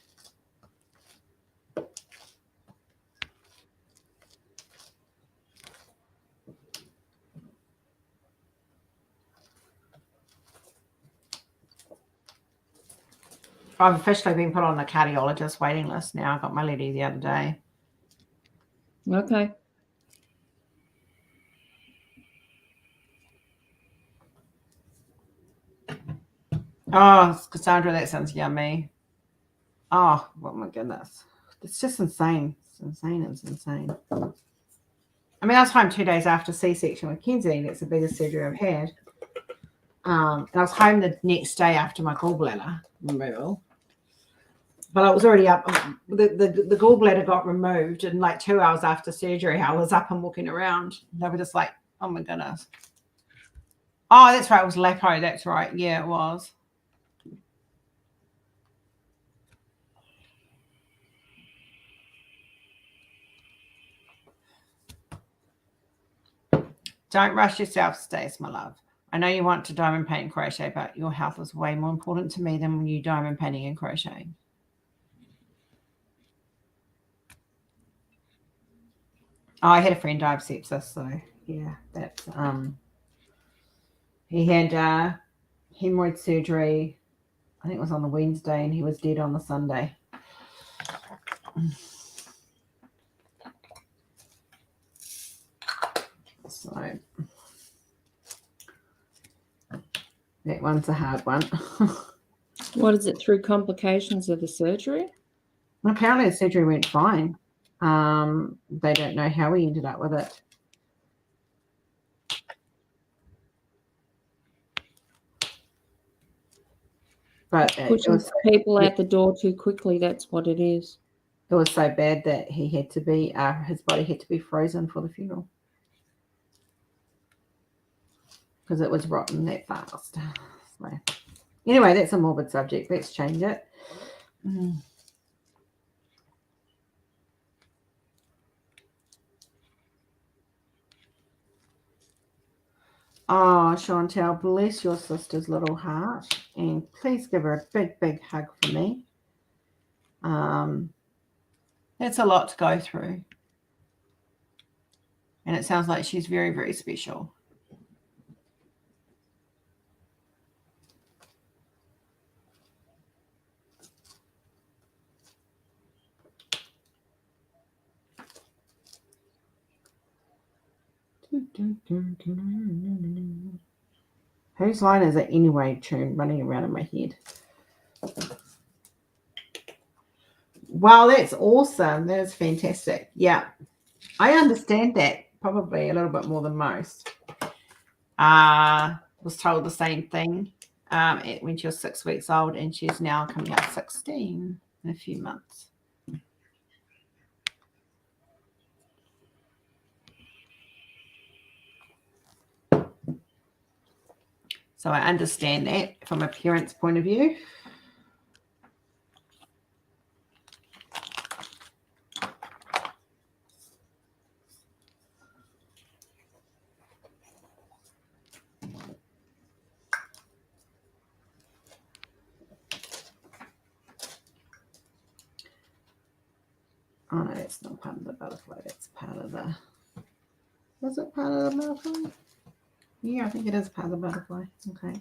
I've officially been put on the cardiologist waiting list now. I got my letter the other day. Okay. Oh, Cassandra, that sounds yummy. Oh my goodness. It's just insane. It's insane. It's insane. I mean, I was home 2 days after C-section with Kenzie. That's the biggest surgery I've had. And I was home the next day after my gallbladder removal. But I was already up. The gallbladder got removed, and like 2 hours after surgery, I was up and walking around. They were just like, oh my goodness. Oh, that's right. It was lipo. That's right. Yeah, it was. Don't rush yourself, Stace, my love. I know you want to diamond paint and crochet, but your health is way more important to me than you diamond painting and crocheting. Oh, I had a friend die of sepsis, so yeah, that's he had hemorrhoid surgery. I think it was on the Wednesday, and he was dead on the Sunday. So that one's a hard one. What is it, through complications of the surgery? Apparently the surgery went fine. They don't know how he ended up with it. But pushing people out the door too quickly, that's what it is. It was so bad that he had to be, his body had to be frozen for the funeral. Because it was rotten that fast. So, anyway, that's a morbid subject. Let's change it. Oh, Chantel, bless your sister's little heart. And please give her a big, big hug for me. That's a lot to go through. And it sounds like she's very, very special. Whose line is it anyway? Tune running around in my head. Wow, that's awesome. That is fantastic. Yeah, I understand that probably a little bit more than most. Was told the same thing when she was 6 weeks old, and she's now coming up 16 in a few months. So I understand that from a parent's point of view. Oh no, that's not part of the butterfly. That's part of the. Was it part of the butterfly? Yeah, I think it is part of the butterfly. Okay.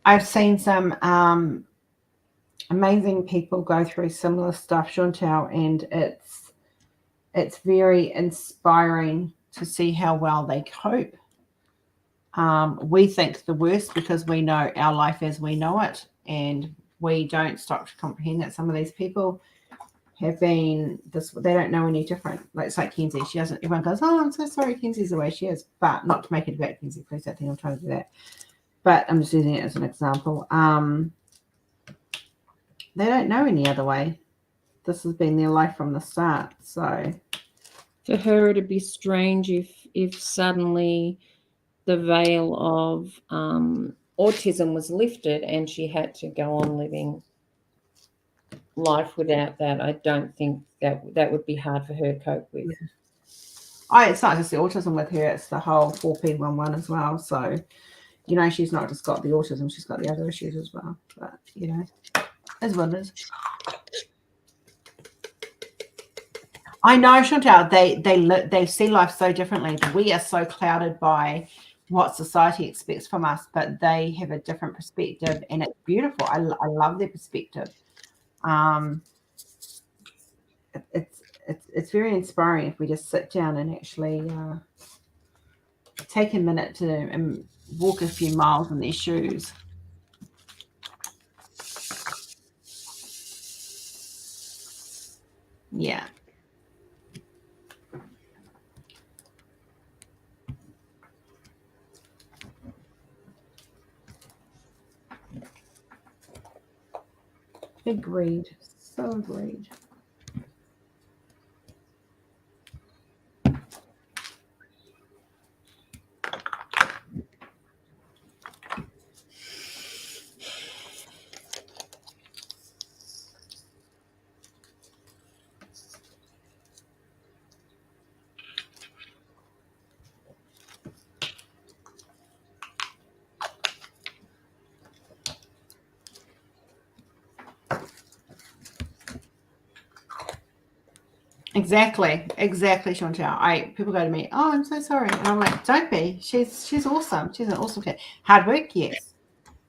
I've seen some amazing people go through similar stuff, Chantal, and it's very inspiring to see how well they cope. We think the worst because we know our life as we know it, and we don't stop to comprehend that some of these people have been this. They don't know any different. Like it's like Kenzie. She doesn't. Everyone goes, "Oh, I'm so sorry, Kenzie's the way she is," but not to make it about Kenzie. Please don't think I'm trying to do that. But I'm just using it as an example. They don't know any other way. This has been their life from the start. So for her, it'd be strange if suddenly the veil of autism was lifted and she had to go on living life without that. I don't think that would be hard for her to cope with. Yeah. It's not just the autism with her, it's the whole 4P11 as well. So, she's not just got the autism, she's got the other issues as well. But, is what it is. I know, Chantal, they see life so differently. We are so clouded by what society expects from us, but they have a different perspective, and it's beautiful. I love their perspective. It's very inspiring if we just sit down and actually take a minute to walk a few miles in their shoes. Yeah. Agreed. So agreed. Exactly, Chantal. People go to me, "Oh, I'm so sorry," and I'm like, "Don't be. She's awesome. She's an awesome kid. Hard work, yes.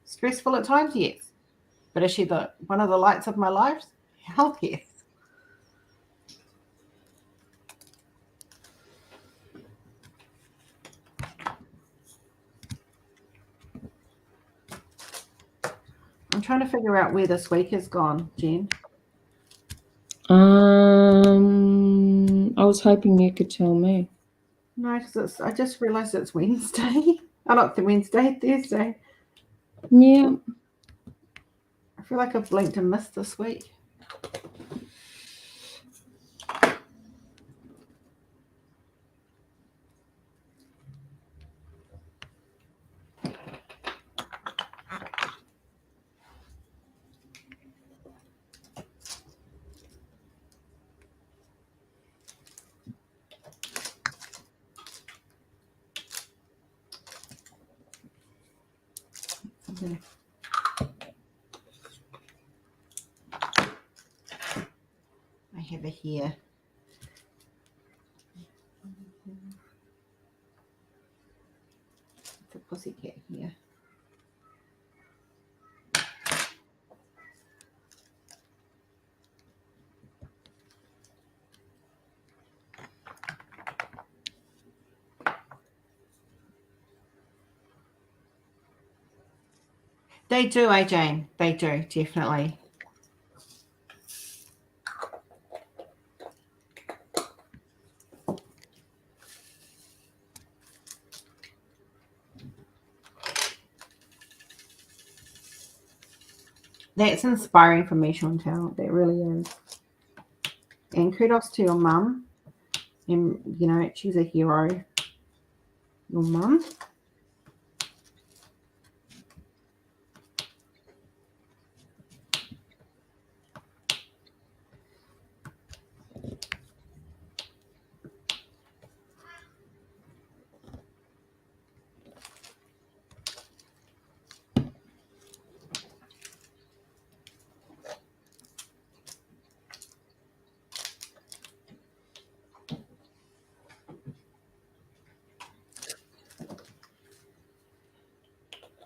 Stressful at times, yes. But is she one of the lights of my life? Hell, yes." I'm trying to figure out where this week has gone, Jen. I was hoping you could tell me. No, because I just realised it's Wednesday. Oh, not the Wednesday, Thursday. Yeah. I feel like I've blinked and missed this week. too. I have a here. It's a pussycat here. They do, Jane. They do, definitely. That's inspiring for me, Chantal. That really is. And kudos to your mum. And, you know, she's a hero. Your mum.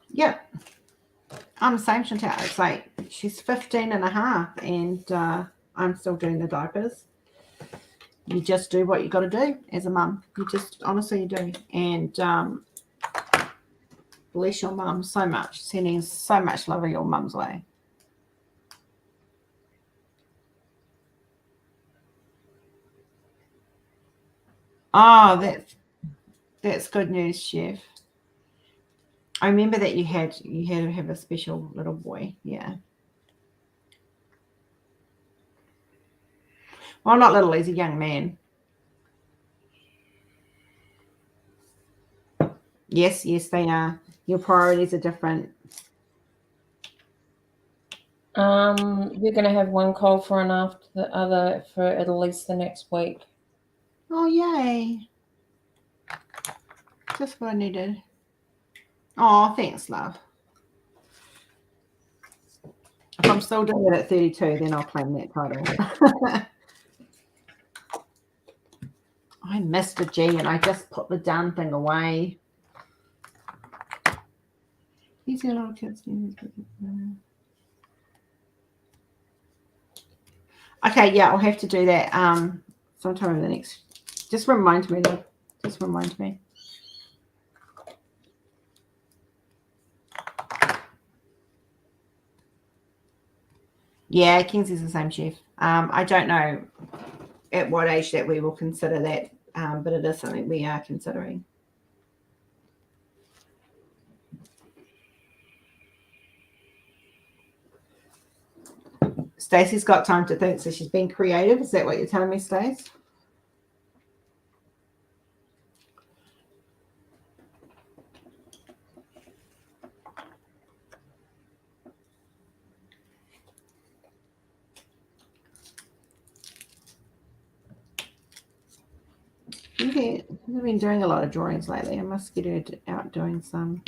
Yep. I'm the same, Chantal. It's like she's 15 and a half and I'm still doing the diapers. You just do what you got to do as a mum. You just, honestly, you do. And bless your mum so much. Sending so much love your mum's way. Oh, that's good news, Chef. I remember that you had to have a special little boy. Yeah. Well, not little, he's a young man. Yes, they are. Your priorities are different. You're going to have one cold for and after the other for at least the next week. Oh, yay. Just what I needed. Oh, thanks, love. If I'm still doing it at 32, then I'll claim that title. I missed a G and I just put the darn thing away. These are little kids. Okay, yeah, I'll have to do that sometime in the next. Just remind me, love. Just remind me. Yeah, Kingsley's the same, Chef. I don't know at what age that we will consider that, but it is something we are considering. Stacey's got time to think, so she's been creative. Is that what you're telling me, Stace? Okay, I've been doing a lot of drawings lately. I must get her out doing some.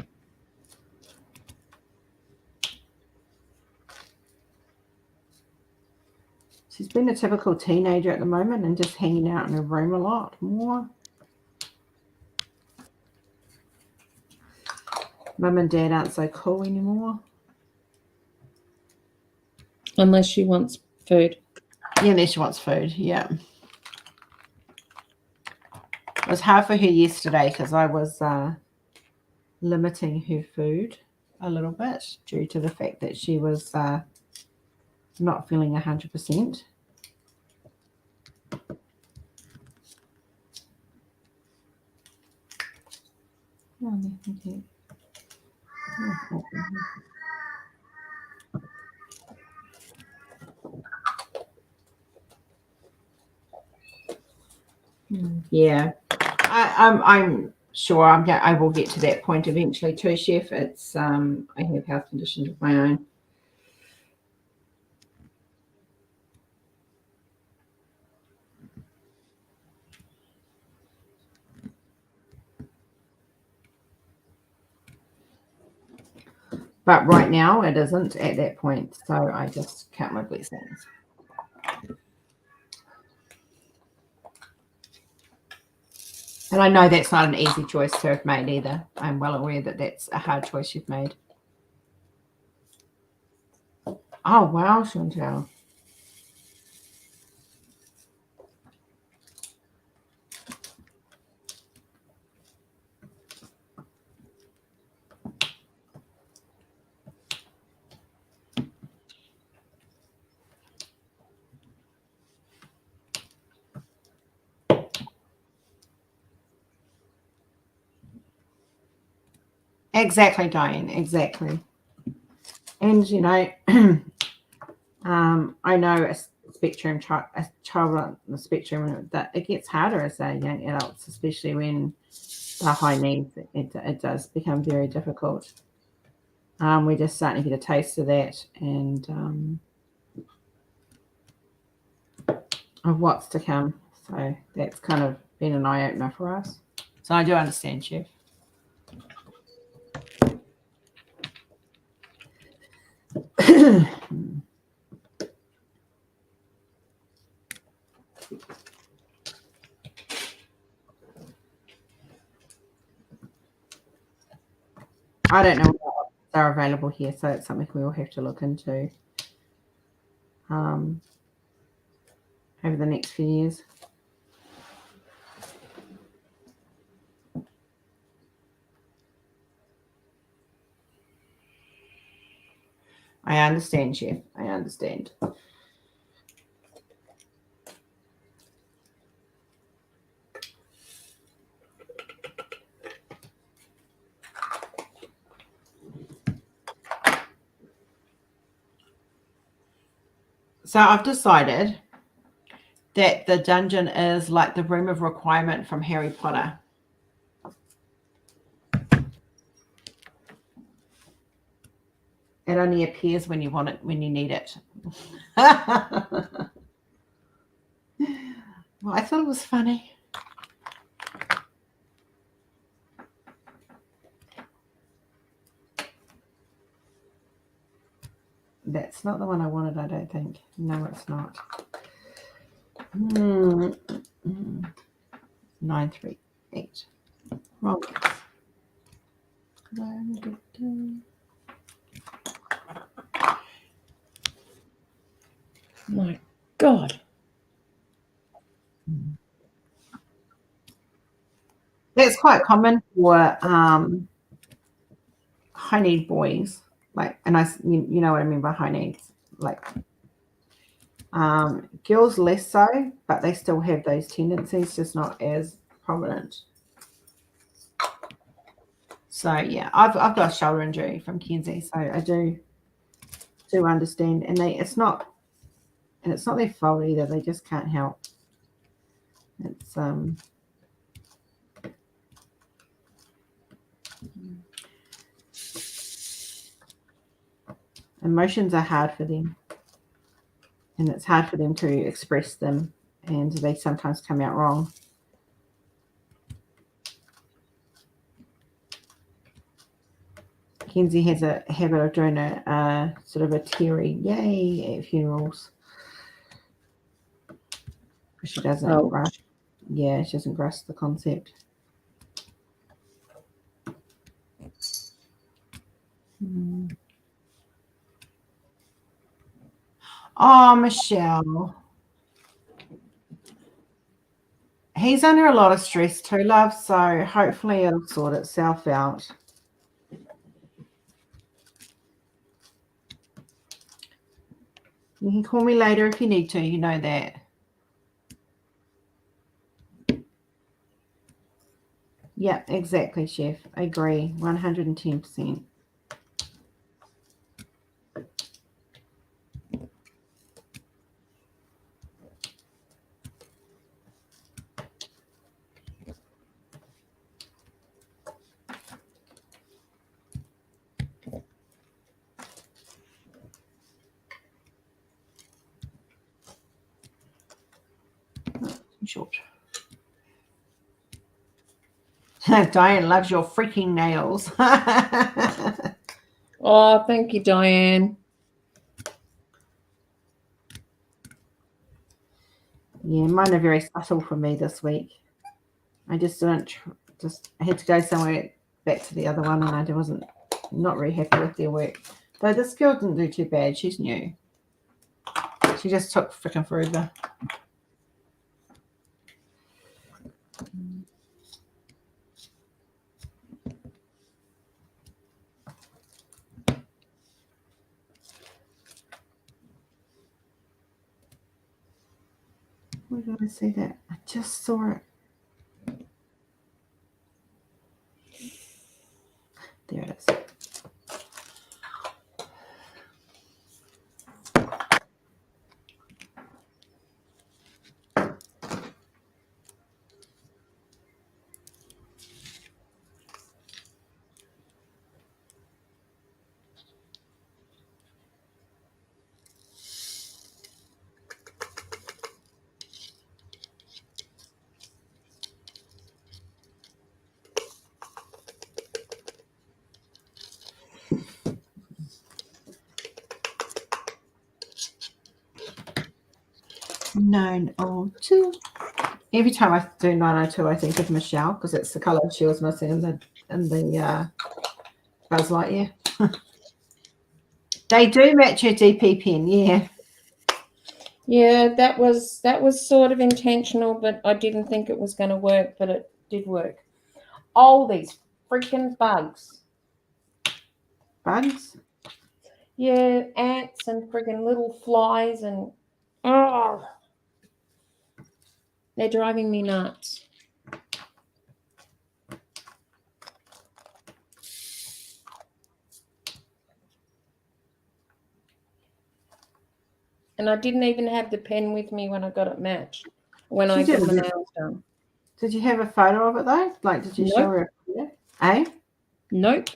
She's been a typical teenager at the moment and just hanging out in her room a lot more. Mum and Dad aren't so cool anymore. Unless she wants food. Yeah, unless she wants food, yeah. It was hard for her yesterday because I was limiting her food a little bit due to the fact that she was not feeling 100%. Oh, okay. Yeah, I'm sure I will get to that point eventually too, Chef. It's I have health conditions of my own. But right now it isn't at that point. So I just count my blessings. And I know that's not an easy choice to have made either. I'm well aware that that's a hard choice you've made. Oh, wow, Chantel. Exactly, Diane, exactly. And, you know, I know a child on the spectrum, that it gets harder as a young adults, especially when the high needs, it does become very difficult. We're just starting to get a taste of that and of what's to come. So that's kind of been an eye-opener for us. So I do understand, Chef. I don't know what are available here, so it's something we will have to look into over the next few years. I understand, Chef. I understand. So I've decided that the dungeon is like the room of requirement from Harry Potter. It only appears when you want it, when you need it. Well, I thought it was funny. That's not the one I wanted, I don't think. No, it's not. 938. Wrong. My God. That's quite common for high need boys. Like, and you know what I mean by high needs. Like, girls less so, but they still have those tendencies, just not as prominent. So yeah, I've got a shoulder injury from Kenzie, so I do understand, and it's not their fault either. They just can't help. It's emotions are hard for them, and it's hard for them to express them, and they sometimes come out wrong. Kenzie has a habit of doing a sort of a teary yay at funerals. She doesn't grasp. Yeah, she doesn't grasp the concept. Oh, Michelle. He's under a lot of stress too, love, so hopefully it'll sort itself out. You can call me later if you need to, you know that. Yeah, exactly, Chef. I agree, 110%. Short. Diane loves your freaking nails. Oh, thank you, Diane. Yeah, mine are very subtle for me this week. I just didn't. I had to go somewhere back to the other one, and I wasn't not very happy with their work. Though this girl didn't do too bad. She's new. She just took freaking forever. Where did I see that? I just saw it. There it is. Nine oh two. Every time I do 902, I think of Michelle because it's the colour she was missing in the Buzz Lightyear. They do match her DP pen, yeah. Yeah, that was sort of intentional, but I didn't think it was going to work, but it did work. All these freaking bugs. Bugs? Yeah, ants and freaking little flies and oh, they're driving me nuts. And I didn't even have the pen with me when I got it matched. When I got my nails done. Did you have a photo of it though? Like, did you show her? Eh? Nope.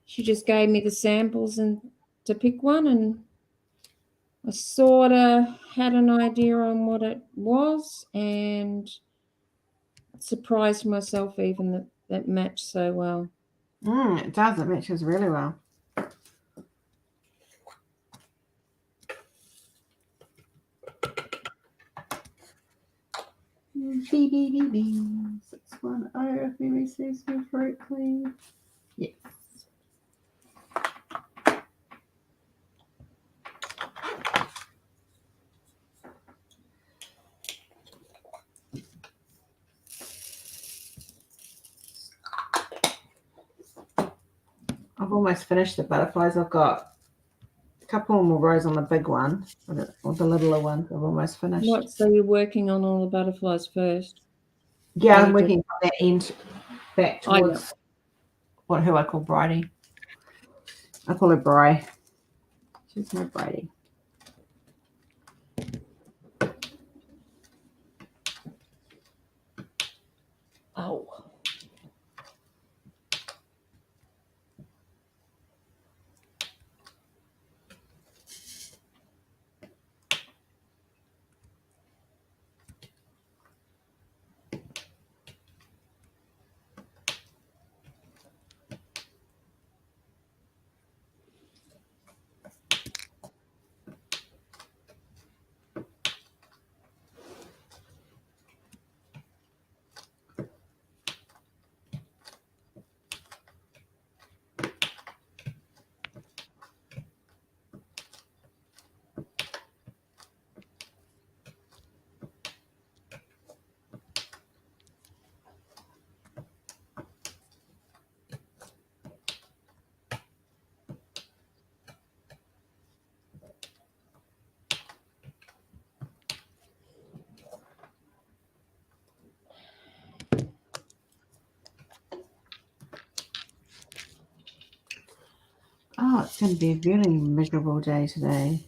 She just gave me the samples and to pick one, and I sort of had an idea on what it was, and surprised myself even that matched so well. It does. It matches really well. BBBB 610 if memory serves me correctly. Yes. I've almost finished the butterflies. I've got a couple more rows on the big one, or the littler one. I've almost finished. What? So you're working on all the butterflies first? Yeah, I'm working on that end back towards who I call Bridie. I call her Bri. She's my Bridie. Oh. Oh, it's going to be a really miserable day today.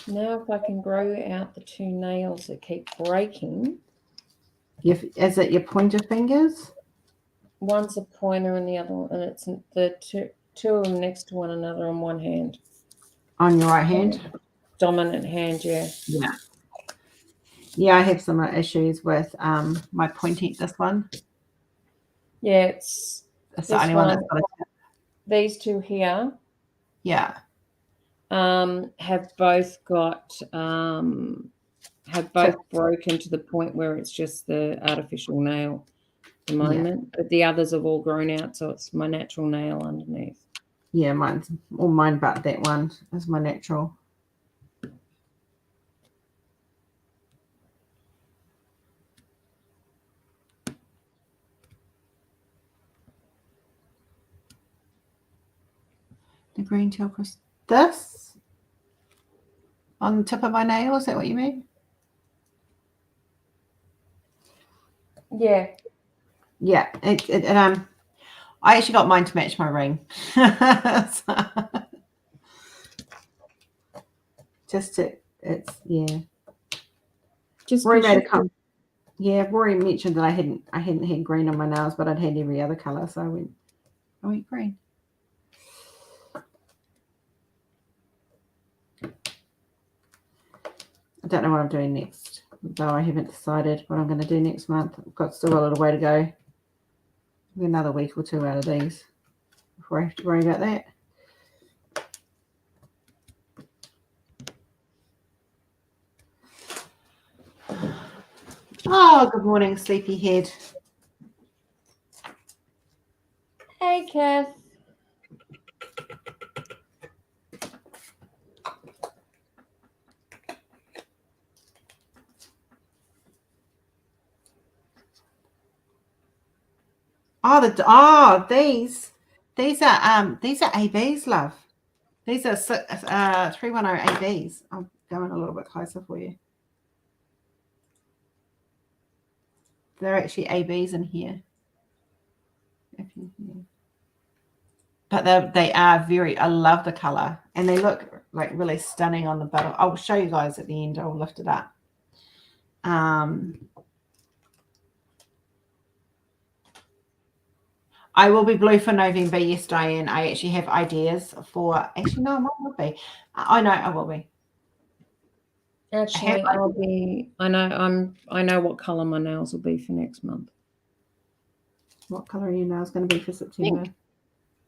Now if I can grow out the two nails that keep breaking. Is it your pointer fingers? One's a pointer and the other one, and it's the two of them next to one another on one hand. On your right hand? Dominant hand, yeah. Yeah. Yeah, I have some issues with my pointing, this one. Yeah, it's the only one that's got a tip. These two here. Yeah. Have both got broken to the point where it's just the artificial nail at the moment. Yeah. But the others have all grown out, so it's my natural nail underneath. Yeah, mine but that one is my natural. The green tail cross. This on the tip of my nail, is that what you mean? Yeah. Yeah. I actually got mine to match my ring. Just Rory made a comment. Yeah, Rory mentioned that I hadn't had green on my nails, but I'd had every other color, so I went green. I don't know what I'm doing next, though I haven't decided what I'm going to do next month. I've got still a little way to go. Another week or two out of these before I have to worry about that. Oh, good morning, sleepyhead. Hey, Kath. These are ABs, love. These are 310 ABs. I'm going a little bit closer for you. They're actually ABs in here. But they are very, I love the color, and they look like really stunning on the bottom. I'll show you guys at the end. I'll lift it up. I will be blue for November. Yes, Diane. I actually have ideas for. Actually, no, I might not be. I know I will be. Actually, I'll be. I know what color my nails will be for next month. What color are your nails going to be for September? Pink.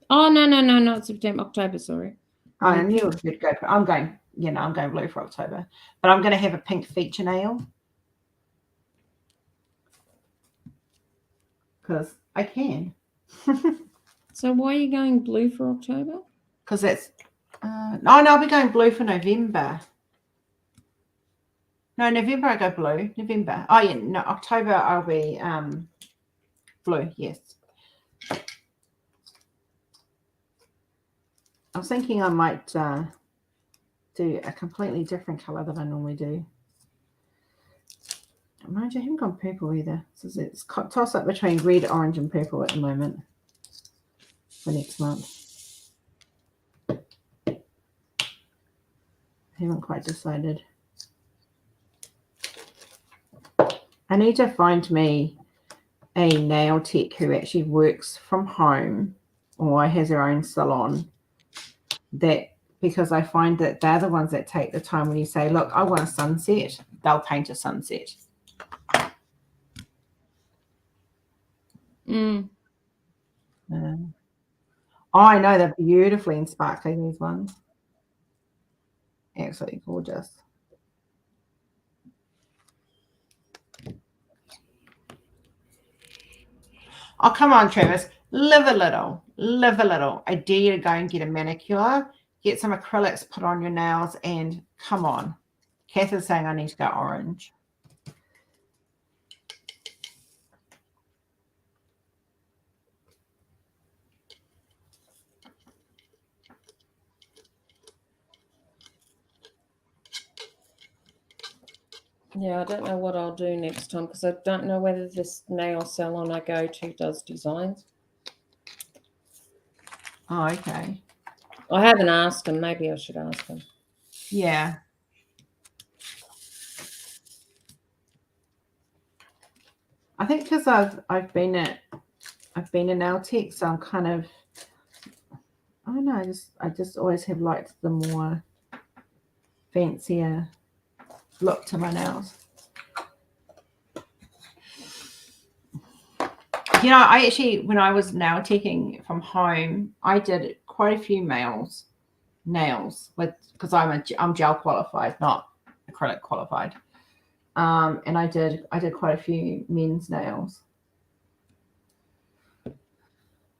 Oh no, not September, October. Sorry. I knew you'd go for. I'm going blue for October, but I'm going to have a pink feature nail because I can. So why are you going blue for October? Because that's no, I'll be going blue for November. No, November I go blue. November. Oh yeah, no, October I'll be blue. Yes. I was thinking I might do a completely different color than I normally do. Mind you, I haven't gone purple either. So it's toss up between red, orange, and purple at the moment for next month. I haven't quite decided. I need to find me a nail tech who actually works from home or has her own salon. Because I find that they're the ones that take the time when you say, look, I want a sunset, they'll paint a sunset. I know they're beautifully and sparkly, these ones. Absolutely gorgeous. Oh, come on, Travis. Live a little. Live a little. I dare you to go and get a manicure, get some acrylics put on your nails, and come on. Kath is saying I need to go orange. Yeah, I don't know what I'll do next time because I don't know whether this nail salon I go to does designs. Oh, okay. I haven't asked them. Maybe I should ask them. Yeah. I think because I've been a nail tech, so I'm kind of, I don't know, I just always have liked the more fancier look to my nails. You know, I actually, when I was nail teching from home, I did quite a few nails with, because I'm gel qualified, not acrylic qualified. And I did quite a few men's nails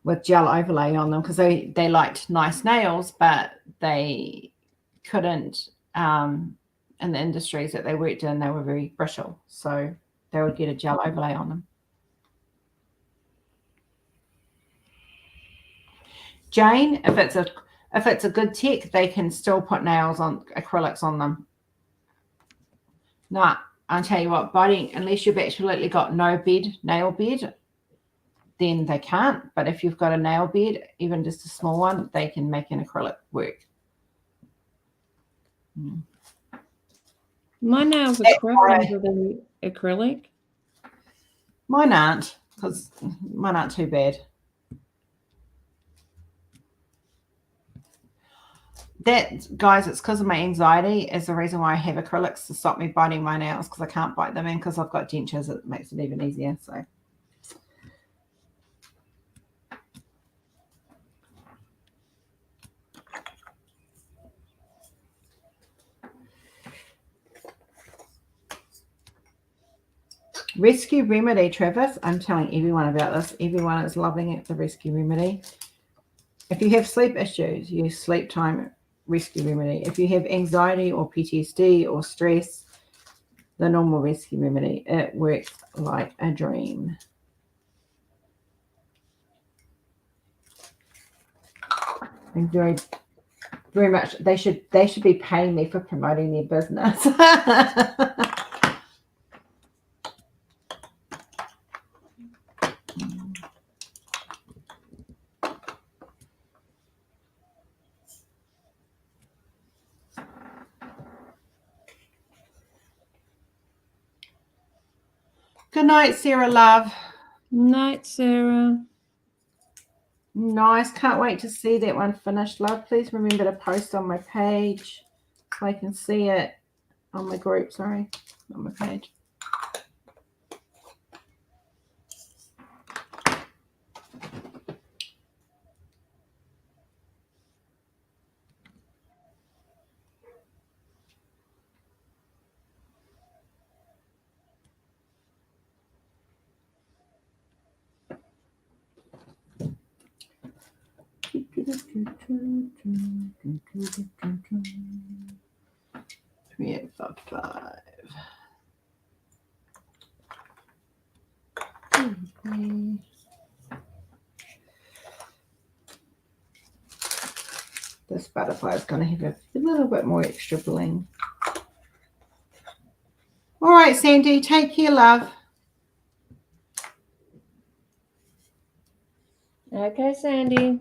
with gel overlay on them because they liked nice nails, but they couldn't, in the industries that they worked in, they were very brittle. So they would get a gel overlay on them. Jane, if it's a good tech, they can still put nails on, acrylics on them. Nah, I'll tell you what, biting, unless you've absolutely got no nail bed, then they can't. But if you've got a nail bed, even just a small one, they can make an acrylic work. My nails are crap under the acrylic. Mine aren't, because mine aren't too bad. That, guys, it's because of my anxiety is the reason why I have acrylics, to stop me biting my nails, because I can't bite them in because I've got dentures. It makes it even easier. So Rescue Remedy, Travis. I'm telling everyone about this. Everyone is loving it, the Rescue Remedy. If you have sleep issues, use Sleep Time Rescue Remedy. If you have anxiety or PTSD or stress, the normal Rescue Remedy. It works like a dream. And very, very much, they should be paying me for promoting their business. Good night, Sarah love. Night, Sarah. Nice. Can't wait to see that one finished, love. Please remember to post on my page so I can see it on my group. Sorry, on my page. Three, 8, 5, 5. Okay. This butterfly is going to have a little bit more extra bling. All right, Sandy, take care, love. Okay, Sandy.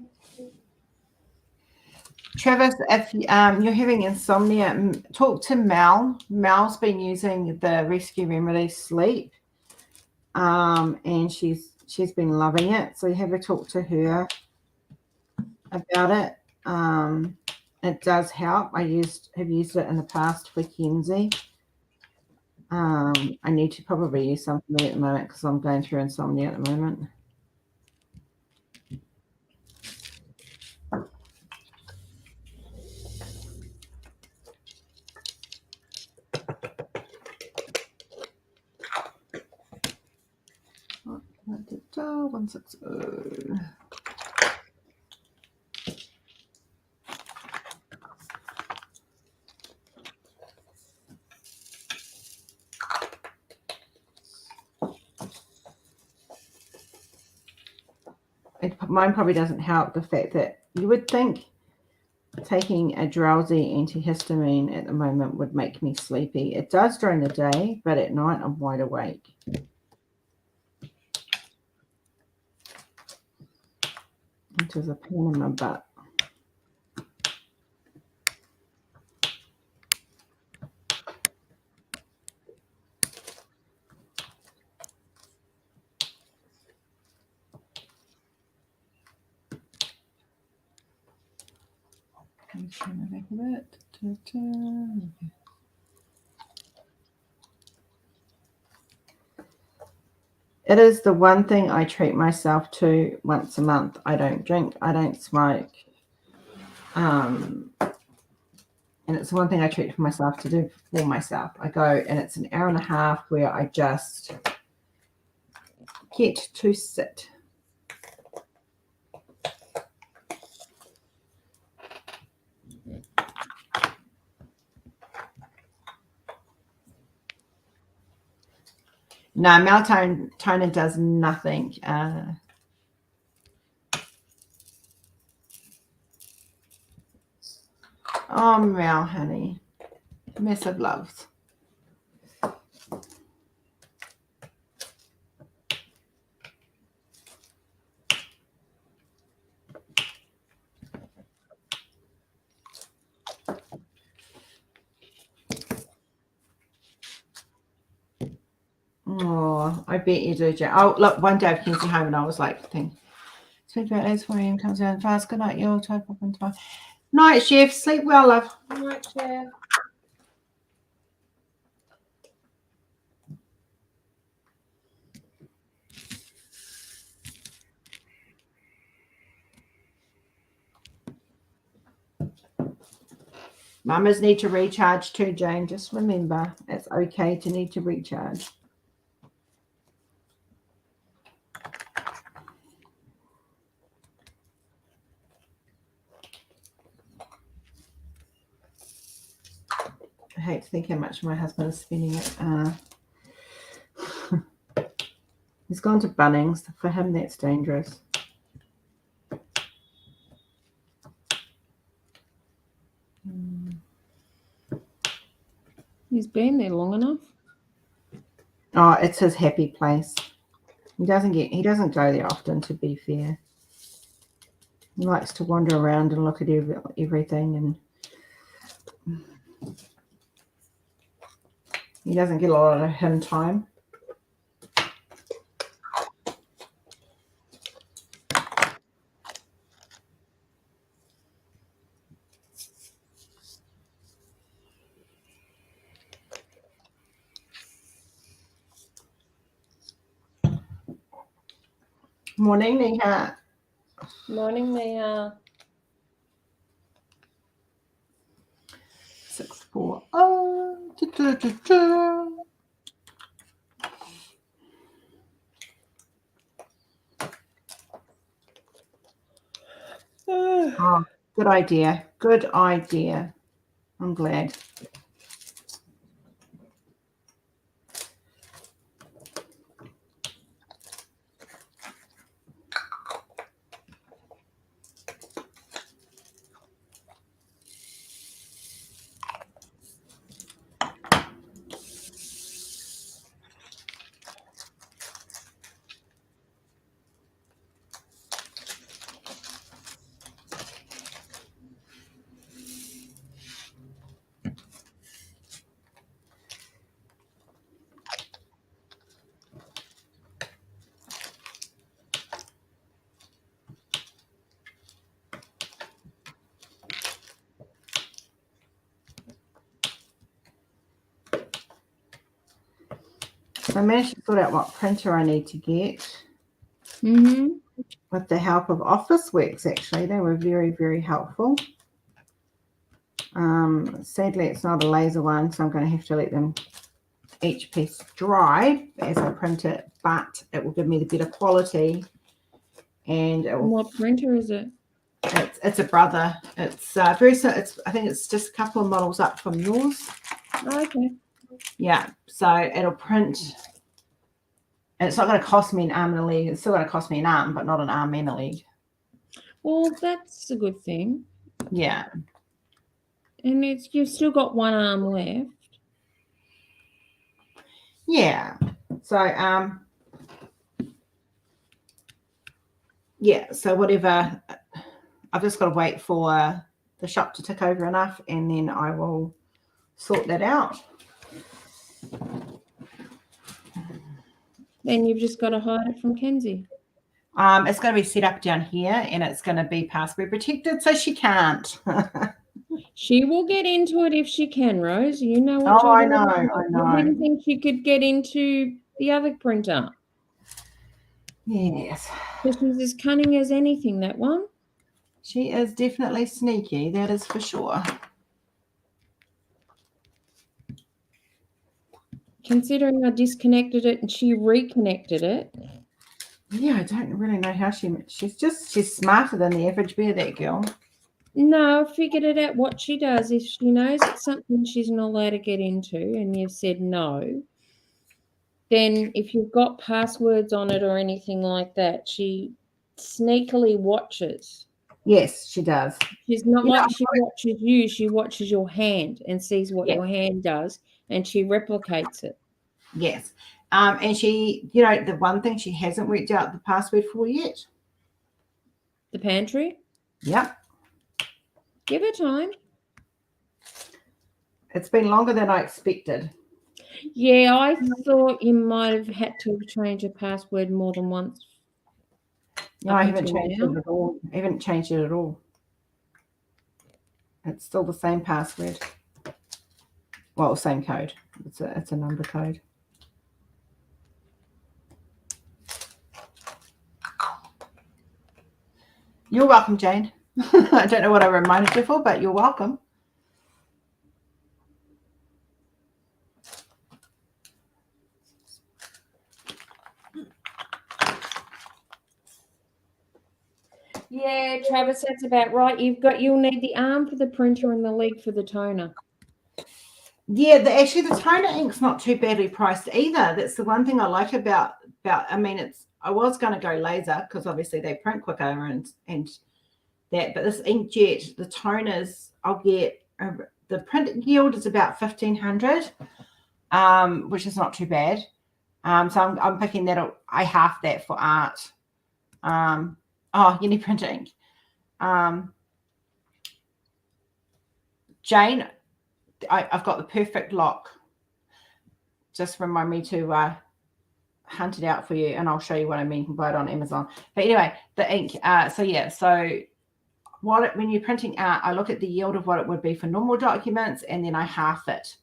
Travis, if you're having insomnia, talk to Mel. Mel's been using the Rescue Remedy Sleep, and she's been loving it. So you have to talk to her about it. It does help. I have used it in the past for Kenzie. I need to probably use some for me at the moment because I'm going through insomnia at the moment. Oh, 160. Mine probably doesn't help the fact that you would think taking a drowsy antihistamine at the moment would make me sleepy. It does during the day, but at night I'm wide awake. Which is a pain in my butt. I'm trying to make it. It is the one thing I treat myself to once a month. I don't drink. I don't smoke. And it's the one thing I treat for myself to do for myself. I go and it's an hour and a half where I just get to sit. No, melatonin does nothing. Oh, Mel, honey. Massive loves. Oh, I bet you do, Jack. Oh, look, one day I came home and I was like, think, sleep about 8 4 a.m. comes down fast. Good night, you'll try pop in time. Night, Chef. Sleep well, love. Night, Chef. Mamas need to recharge too, Jane. Just remember, it's okay to need to recharge. I hate to think how much my husband is spending it. He's gone to Bunnings. For him, that's dangerous. He's been there long enough. Oh, it's his happy place. He doesn't go there often, to be fair. He likes to wander around and look at everything, and he doesn't get a lot of him time. Morning, Neha. Morning, Mia. 640. Oh, good idea. Good idea. I'm glad. So I managed to sort out what printer I need to get. With the help of Officeworks, actually. They were very, very helpful. Sadly, it's not a laser one, so I'm going to have to let them each piece dry as I print it, but it will give me the better quality. And it will, What printer is it? It's a Brother. It's very. I think it's just a couple of models up from yours. Oh, okay. Yeah, so it'll print. And it's not going to cost me an arm and a leg. It's still going to cost me an arm, but not an arm and a leg. Well, that's a good thing. Yeah. And you've still got one arm left. Yeah. So yeah, so whatever, I've just got to wait for the shop to tick over enough, and then I will sort that out. Then you've just got to hide it from Kenzie. It's going to be set up down here, and it's going to be password protected, so she can't. She will get into it if she can, Rose. You know what Oh, you're I know, doing. I You know. didn't think she could get into the other printer. Yes. So she's as cunning as anything, that one. She is definitely sneaky, that is for sure. Considering I disconnected it and she reconnected it. Yeah, I don't really know how she's smarter than the average bear, that girl. No, I figured it out what she does. If she knows it's something she's not allowed to get into and you've said no, then if you've got passwords on it or anything like that, she sneakily watches. Yes, she does. She's not like she watches you, she watches your hand and sees what your hand does and she replicates it. Yes. And she, you know, the one thing she hasn't worked out the password for yet. The pantry? Yep. Give her time. It's been longer than I expected. Yeah, I thought you might have had to change a password more than once. No, I haven't changed it at all. I haven't changed it at all. It's still the same password. Well, same code. It's a number code. You're welcome, Jane. I don't know what I reminded you for, but you're welcome. Yeah, Travis, that's about right. You'll need the arm for the printer and the leg for the toner. Yeah, actually the toner ink's not too badly priced either. That's the one thing I like about I mean, I was going to go laser because obviously they print quicker and that, but this inkjet, the toners, I'll get the print yield is about 1,500, which is not too bad. So I'm picking that up. I half that for art. Uni printing. Jane, I've got the perfect lock. Just remind me to hunt it out for you, and I'll show you what I mean. You can buy it on Amazon. But anyway, the ink. So when you're printing art, I look at the yield of what it would be for normal documents, and then I half it.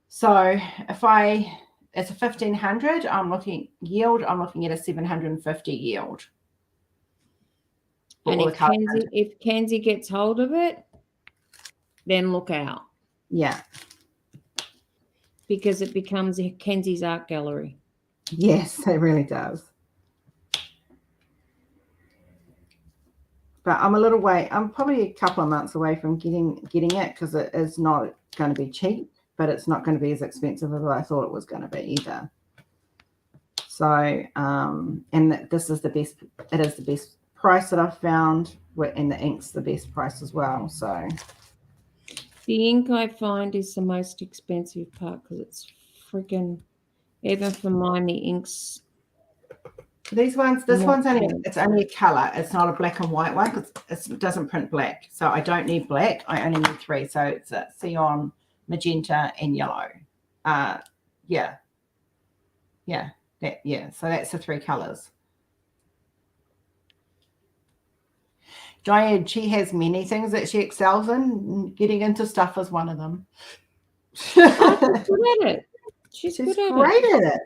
So if it's a 1,500, I'm looking at a 750 yield. And if Kenzie gets hold of it, then look out. Yeah. Because it becomes Kenzie's art gallery. Yes, it really does. But I'm probably a couple of months away from getting it because it is not going to be cheap, but it's not going to be as expensive as I thought it was going to be either. So, and this is it is the best price that I've found, and the ink's the best price as well. So the ink I find is the most expensive part because it's freaking, even for mine, the inks. This one's only a color. It's not a black and white one because it doesn't print black. So I don't need black. I only need 3. So it's a cyan, magenta, and yellow. So that's the 3 colors. Diane, she has many things that she excels in. Getting into stuff is one of them. She's good at it. She's great at it.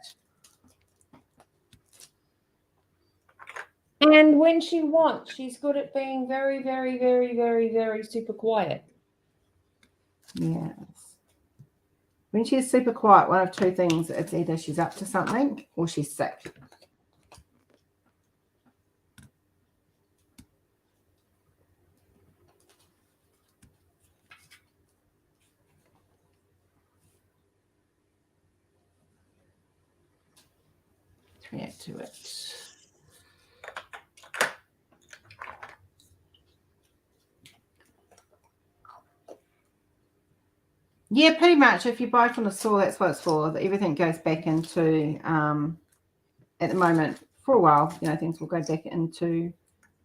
And when she wants, she's good at being very, very, very, very, very super quiet. Yes. When she's super quiet, one of 2 things. It's either she's up to something or she's sick. React to it. Yeah, pretty much. If you buy from the store, that's what it's for. Everything goes back into, at the moment, for a while, things will go back into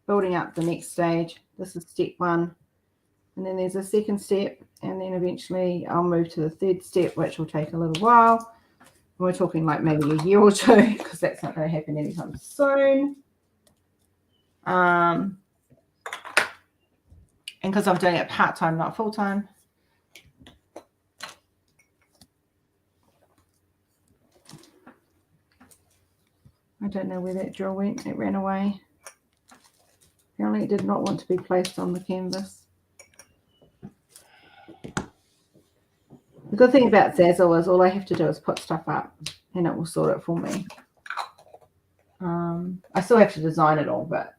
building up the next stage. This is step 1. And then there's a second step. And then eventually I'll move to the 3rd step, which will take a little while. We're talking like maybe a year or 2 because that's not going to happen anytime soon. And because I'm doing it part-time, not full-time. I don't know where that drill went. It ran away. Apparently it did not want to be placed on the canvas. The good thing about Zazzle is all I have to do is put stuff up and it will sort it for me. I still have to design it all, but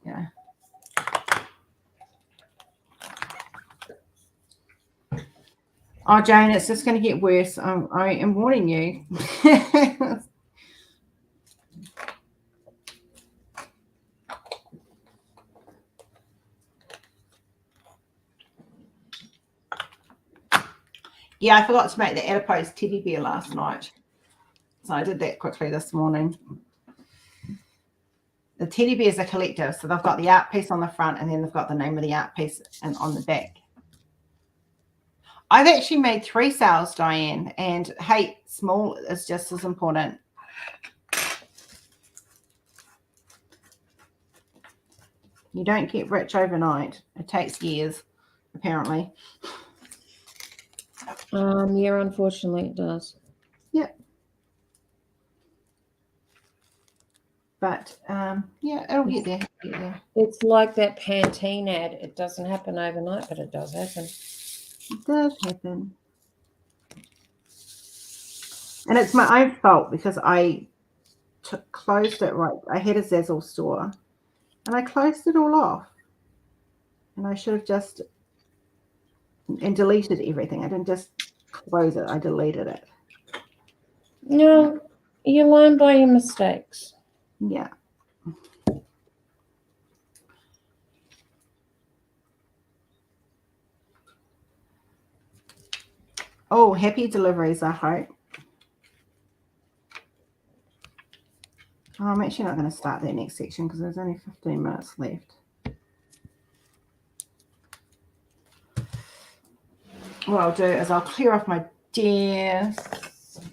yeah. Oh, Jane, it's just going to get worse. I am warning you. Yeah, I forgot to make the Adipose teddy bear last night. So I did that quickly this morning. The teddy bears are collective. So they've got the art piece on the front and then they've got the name of the art piece and on the back. I've actually made 3 sales, Diane. And hey, small is just as important. You don't get rich overnight. It takes years, apparently. Yeah, unfortunately it does. Yep. But yeah, it'll get there. It's like that Pantene ad. It doesn't happen overnight, but it does happen. It does happen. And it's my own fault because I closed it right. I had a Zazzle store and I closed it all off. And I should have just and deleted everything. I didn't just close it. I deleted it. No, you learn by your mistakes. Yeah. Oh, happy deliveries, I hope. Oh, I'm actually not going to start that next section because there's only 15 minutes left. What I'll do is I'll clear off my desk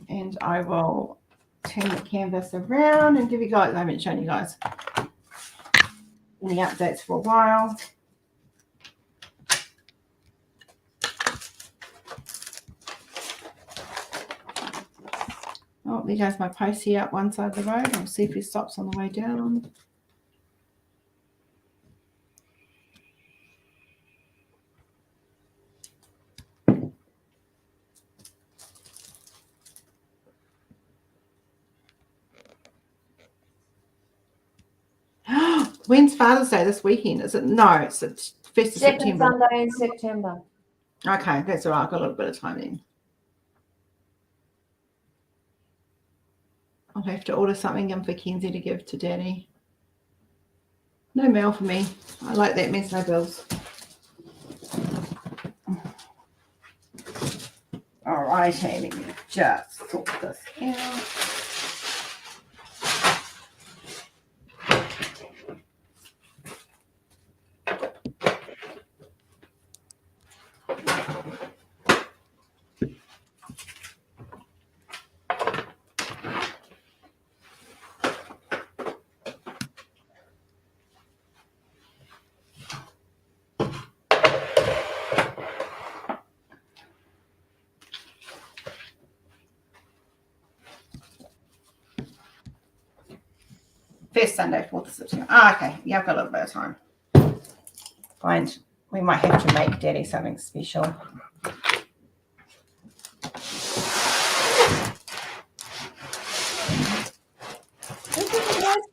and I will turn the canvas around and give you guys, I haven't shown you guys any updates for a while. Oh, there goes my postie up one side of the road. I'll see if he stops on the way down. When's Father's Day this weekend? Is it? No, it's the 1st of September. Sunday in September. Okay, that's all right. I've got a little bit of time then. I'll have to order something in for Kenzie to give to Daddy. No mail for me. I like that. Means no bills. All right, let me just sort this out. First Sunday, 4th of September. Ah, okay. Yeah, I've got a little bit of time. Fine. We might have to make Daddy something special.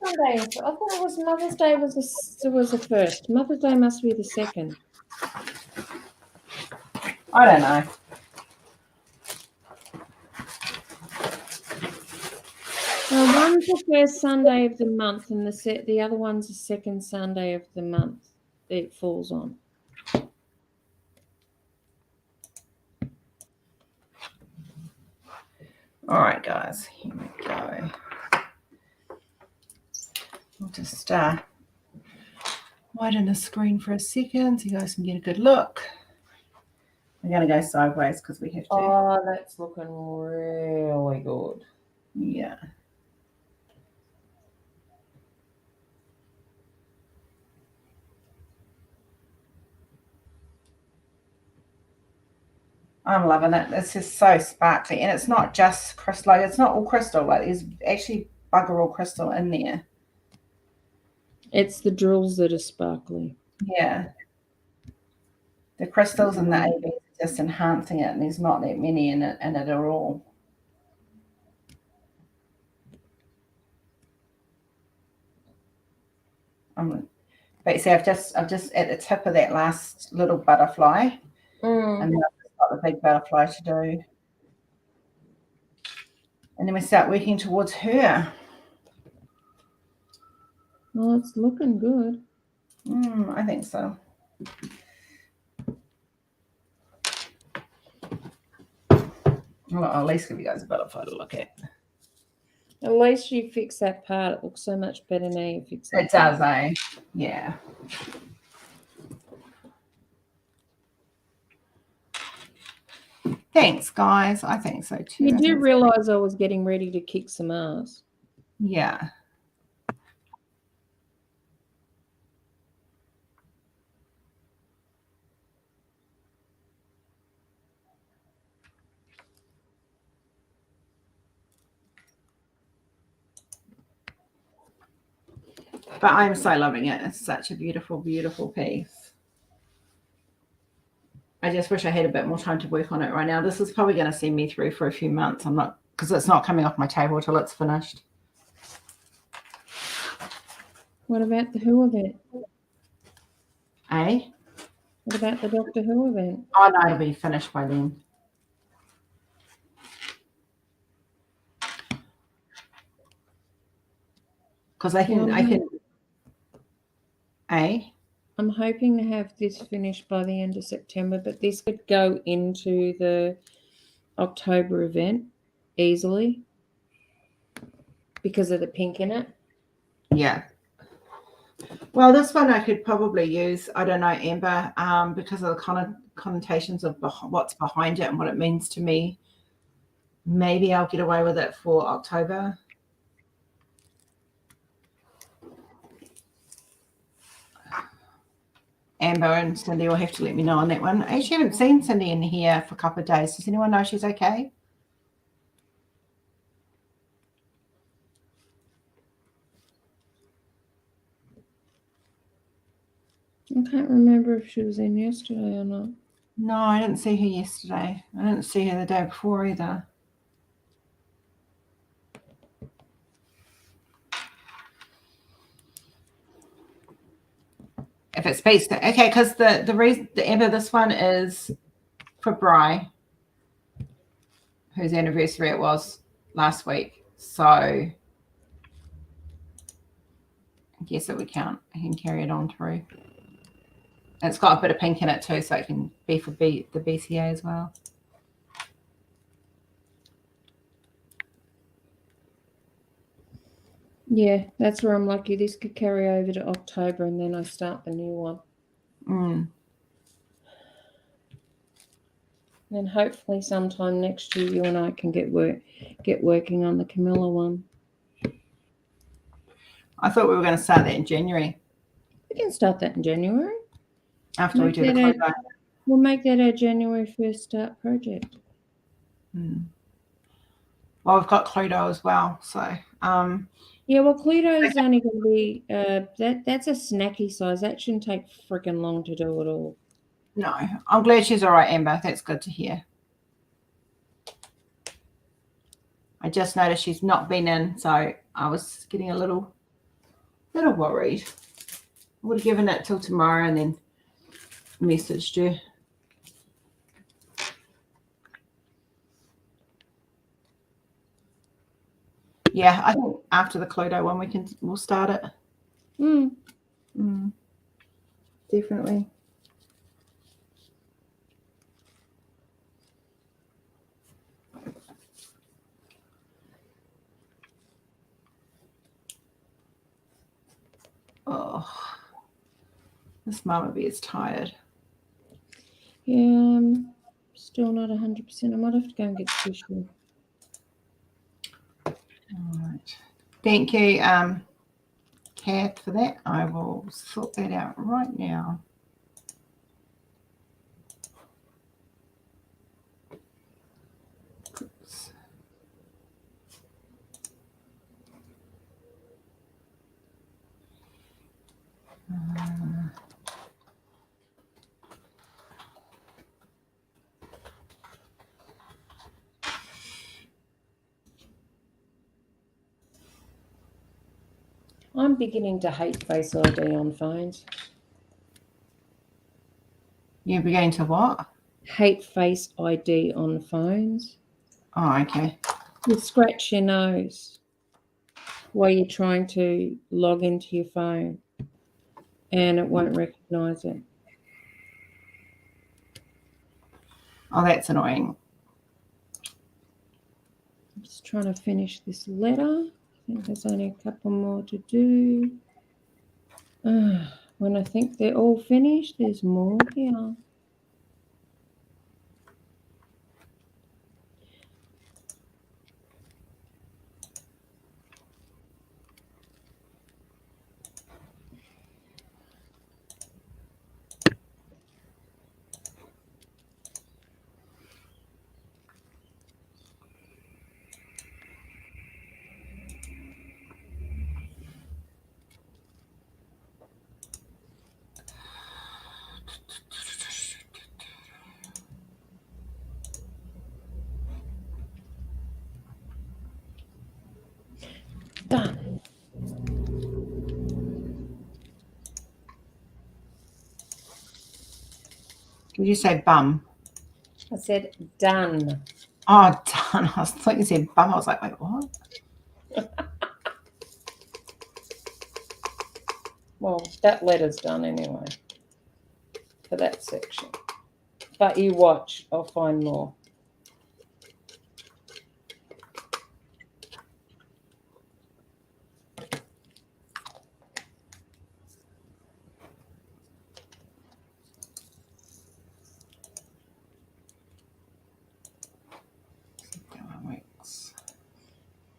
Sunday. I thought it was Mother's Day was the first. Mother's Day must be the second. I don't know. Well, one's the first Sunday of the month, and the other one's the second Sunday of the month that it falls on. All right, guys. Here we go. I'll just widen the screen for a second so you guys can get a good look. We're going to go sideways because we have to. Oh, that's looking really good. Yeah. I'm loving it. It's just so sparkly, and it's not just crystal. Like, it's not all crystal. Like, there's actually bugger all crystal in there. It's the drills that are sparkly. Yeah. The crystals and the ABs are just enhancing it, and there's not that many in it at all. But see, I've just at the tip of that last little butterfly, and then I've got the big butterfly to do, and then we start working towards her. Well, it's looking good. I think so. Well, I'll at least give you guys a butterfly to look at. At least you fix that part. It looks so much better now you fix that. It does, eh? Yeah. Thanks, guys. I think so too. You do realise I was getting ready to kick some ass. Yeah. But I'm so loving it. It's such a beautiful, beautiful piece. I just wish I had a bit more time to work on it right now. This is probably going to see me through for a few months. I'm not, because it's not coming off my table till it's finished. What about the Who event? Eh? What about the Doctor Who event? Oh no, it'll be finished by then. Because I can, I'm hoping to have this finished by the end of September, but this could go into the October event easily because of the pink in it. Yeah. Well, this one I could probably use, I don't know, Amber, because of the connotations of what's behind it and what it means to me. Maybe I'll get away with it for October. Amber and Cindy will have to let me know on that one. I actually haven't seen Cindy in here for a couple of days. Does anyone know she's okay? I can't remember if she was in yesterday or not. No, I didn't see her yesterday. I didn't see her the day before either. If it speaks to, okay, because the reason the Amber, this one is for Bri, whose anniversary it was last week. So I guess it would count. I can carry it on through. And it's got a bit of pink in it too, so it can be for the BCA as well. Yeah, that's where I'm lucky. This could carry over to October and then I start the new one. And hopefully sometime next year you and I can get working on the Camilla one. I thought we were going to start that in January. We can start that in January. After we do the Cluedo. We'll make that our January 1st start project. Well, we've got Cluedo as well, so yeah, well, Cluedo is only going to be that's a snacky size. That shouldn't take freaking long to do it all. No, I'm glad she's all right, Amber. That's good to hear. I just noticed she's not been in, so I was getting a little worried. I would have given it till tomorrow and then messaged you. Yeah, I think after the Cluedo one we'll start it. Definitely. Oh, this mama bee is tired. Yeah, I'm still not 100%. I might have to go and get tissue. All right. Thank you, Kath, for that. I will sort that out right now. I'm beginning to hate Face ID on phones. You're beginning to what? Hate Face ID on phones. Oh, okay. You scratch your nose while you're trying to log into your phone and it won't recognize it. Oh, that's annoying. I'm just trying to finish this letter. I think there's only a couple more to do. When I think they're all finished, there's more here. Done. Did you say bum? I said done. Oh, done. I thought you said bum. I was like, wait, what? Well, that letter's done anyway for that section. But you watch, I'll find more.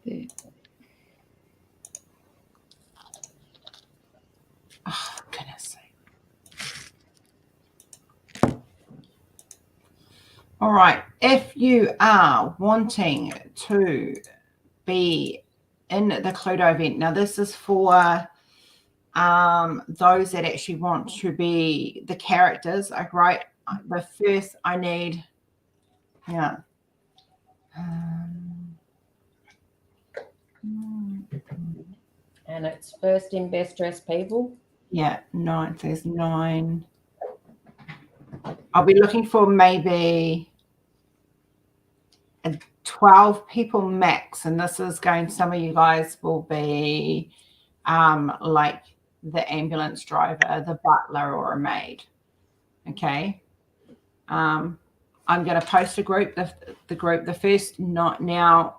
There. Oh, goodness sake. All right. If you are wanting to be in the Cluedo event, now this is for those that actually want to be the characters. Right. The first I need, yeah. And it's first in best dressed people. Yeah, 9. There's 9. I'll be looking for maybe 12 people max, and this is going. Some of you guys will be like the ambulance driver, the butler, or a maid. Okay. I'm going to post a group. The group. The first not now.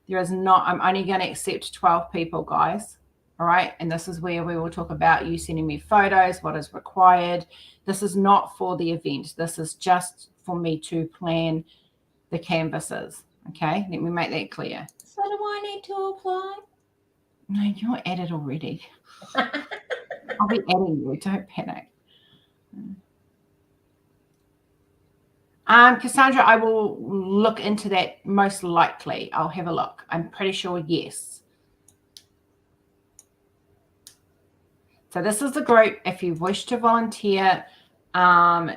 There is not. I'm only going to accept 12 people, guys. All right. And this is where we will talk about you sending me photos, what is required. This is not for the event. This is just for me to plan the canvases. Okay. Let me make that clear. So do I need to apply? No, you're at it already. I'll be adding you. Don't panic. Cassandra, I will look into that most likely. I'll have a look. I'm pretty sure yes. So this is the group. If you wish to volunteer to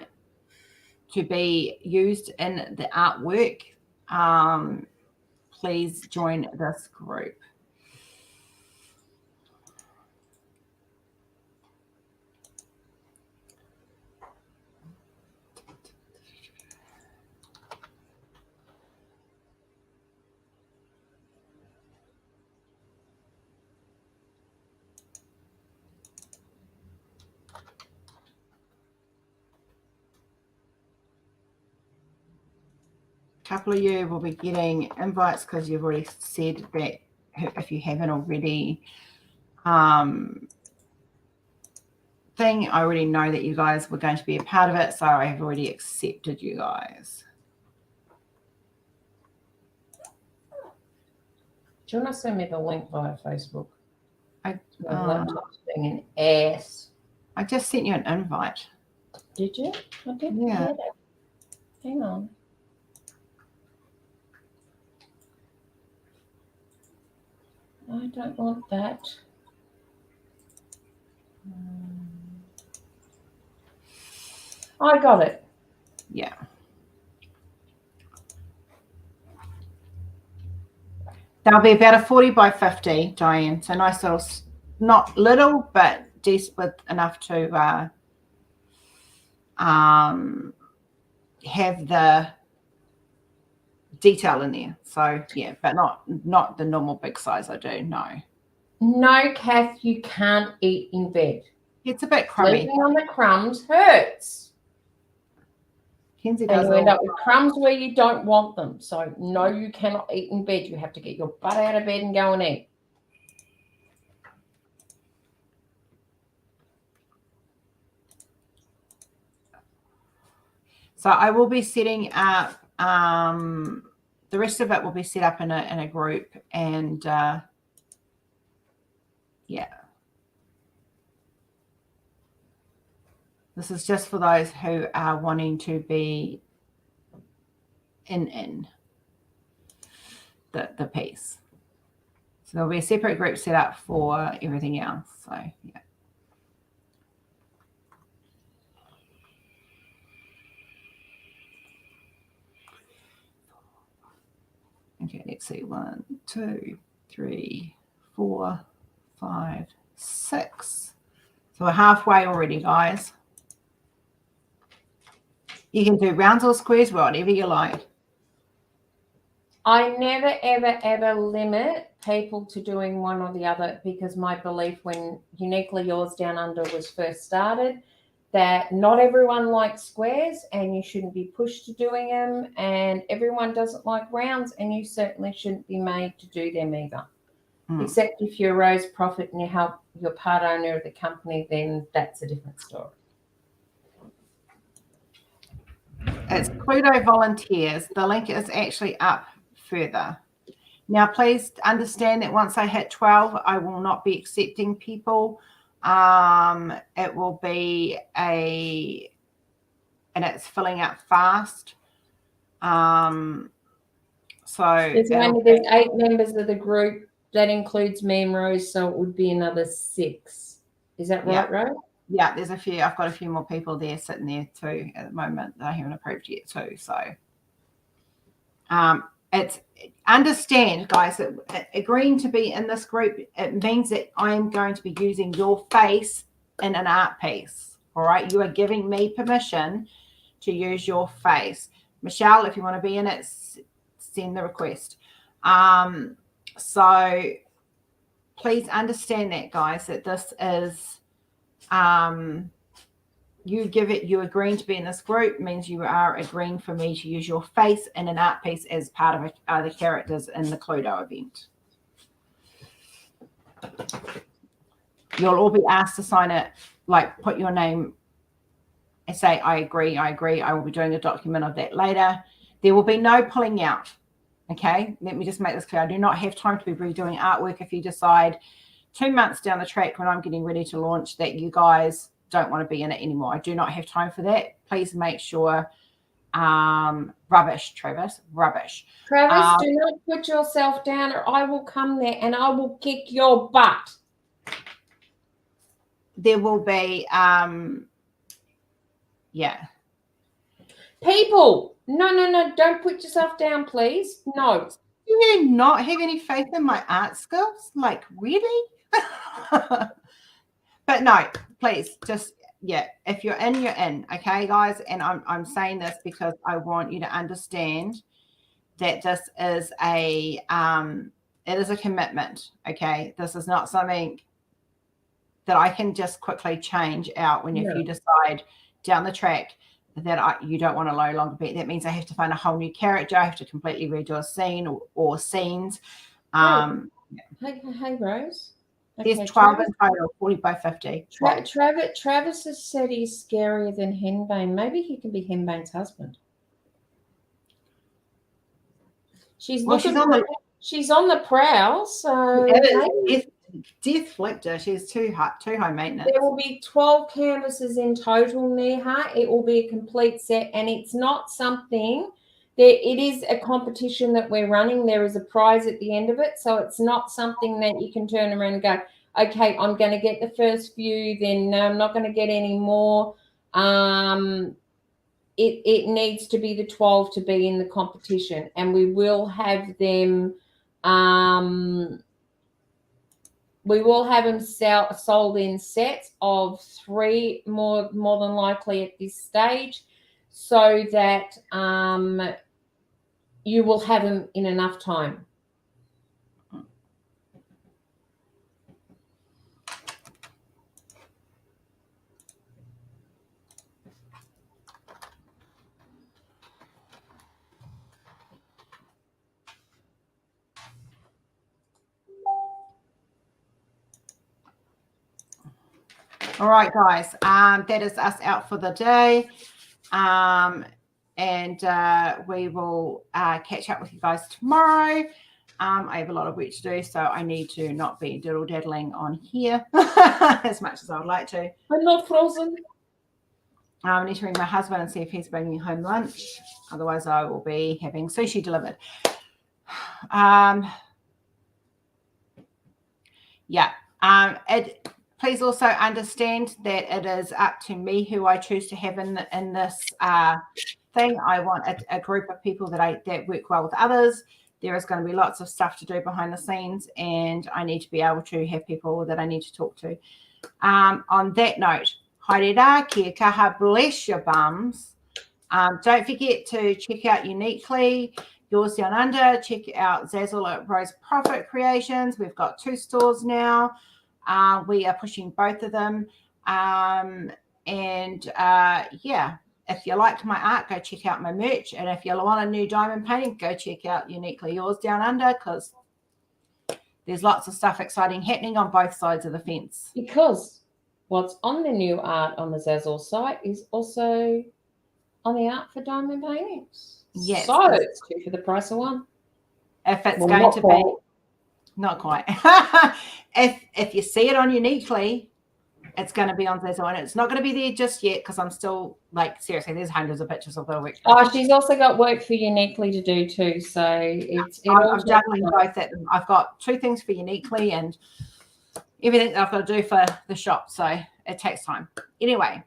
be used in the artwork, please join this group. A couple of you will be getting invites because you've already said that if you haven't already thing, I already know that you guys were going to be a part of it, so I have already accepted you guys. Do you want to send me the link via Facebook? My laptop's being an ass. I just sent you an invite. Did you? I didn't Yeah. get it. Hang on. I don't want that. I got it. Yeah. That'll be about a 40 by 50, Diane. So nice little, not little, but decent enough to have the detail in there. So yeah, but not the normal big size I do. No, Kath, you can't eat in bed. It's a bit crummy. Sleeping on the crumbs hurts. Kenzie And does you end up with crumbs where you don't want them. So no, you cannot eat in bed. You have to get your butt out of bed and go and eat. So I will be setting up, the rest of it will be set up in a group, and yeah. This is just for those who are wanting to be in the piece. So there'll be a separate group set up for everything else. So yeah. Okay, let's see. 1, 2, 3, 4, 5, 6. So we're halfway already, guys. You can do rounds or squares, whatever you like. I never, ever, ever limit people to doing one or the other, because my belief when Uniquely Yours Down Under was first started, that not everyone likes squares and you shouldn't be pushed to doing them, and everyone doesn't like rounds and you certainly shouldn't be made to do them either. Except if you're Rose Profit and you help your part owner of the company, then that's a different story. It's Cluedo Volunteers. The link is actually up further. Now, please understand that once I hit 12, I will not be accepting people. It will be and it's filling up fast. So there's 8 members of the group. That includes me and Rose, so it would be another 6. Is that right, Rose? Yeah, there's a few. I've got a few more people there sitting there too at the moment that I haven't approved yet too. So it's understand, guys, that agreeing to be in this group, it means that I'm going to be using your face in an art piece. All right, you are giving me permission to use your face. Michelle, if you want to be in it, send the request. So please understand that, guys, that this is you agreeing to be in this group means you are agreeing for me to use your face in an art piece as part of the characters in the Cluedo event. You'll all be asked to sign it, like put your name and say, I agree. I will be doing a document of that later. There will be no pulling out. Okay, let me just make this clear. I do not have time to be redoing artwork if you decide 2 months down the track when I'm getting ready to launch that you guys don't want to be in it anymore. I do not have time for that. Please make sure. Rubbish, Travis. Rubbish. Travis, do not put yourself down or I will come there and I will kick your butt. There will be, yeah. People, no, don't put yourself down, please. No. Do you not have any faith in my art skills? Like, really? But no, please, just, yeah, if you're in, you're in. Okay, guys? And I'm saying this because I want you to understand that this is it is a commitment. Okay, this is not something that I can just quickly change out when if you decide down the track that you don't want to no longer be. That means I have to find a whole new character. I have to completely redo a scene or scenes. Hey, Rose. There's 12 in total, 40 by 50. Travis has said he's scarier than Henbane. Maybe he can be Henbane's husband. She's on the prowl, so death flictor. She's too high maintenance. There will be 12 canvases in total near her. It will be a complete set, and it's not something that it is a competition that we're running. There is a prize at the end of it, so it's not something that you can turn around and go, okay, I'm going to get the first few, then no, I'm not going to get any more. It needs to be the 12 to be in the competition, and we will have them sold in sets of 3 more than likely at this stage, so that you will have them in enough time. All right, guys, that is us out for the day. And we will catch up with you guys tomorrow. I have a lot of work to do, so I need to not be diddle-daddling on here as much as I would like to. I'm not frozen. I need to ring my husband and see if he's bringing home lunch. Otherwise, I will be having sushi delivered. Please also understand that it is up to me who I choose to have in this thing. I want a group of people that work well with others. There is going to be lots of stuff to do behind the scenes, and I need to be able to have people that I need to talk to. On that note, haere rā, kia kaha, bless your bums. Don't forget to check out Uniquely, Yours Down Under. Check out Zazzle at Rose Profit Creations. We've got 2 stores now. We are pushing both of them. If you liked my art, go check out my merch. And if you want a new diamond painting, go check out Uniquely Yours Down Under, because there's lots of stuff exciting happening on both sides of the fence. Because what's on the new art on the Zazzle site is also on the art for diamond paintings. Yes. So it's 2 for the price of 1. If it's going to be, not quite. if you see it on Uniquely, it's going to be on Zazzle, and it's not going to be there just yet because I'm still, like, seriously, there's hundreds of pictures of the work. Oh, she's also got work for Uniquely to do too, so I'm juggling both at them. I've got 2 things for Uniquely and everything that I've got to do for the shop, so it takes time. Anyway,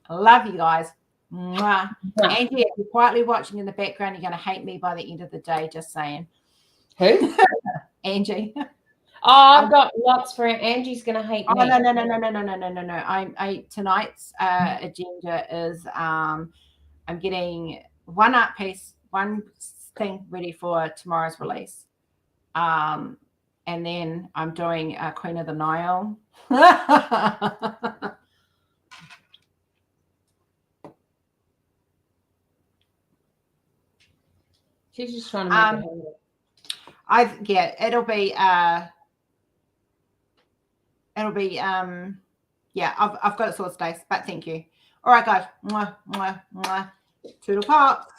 I love you guys. Mwah. Angie, if you're quietly watching in the background, you're going to hate me by the end of the day, just saying. Who? Angie. Oh, I've got lots for Angie's going to hate me. Oh, no. Tonight's agenda is I'm getting 1 art piece, 1 thing ready for tomorrow's release. And then I'm doing Queen of the Nile. She's just trying to make it it'll be I've got it sorted today, but thank you. All right, guys. Mwah, mwah, mwah. Toodle pops.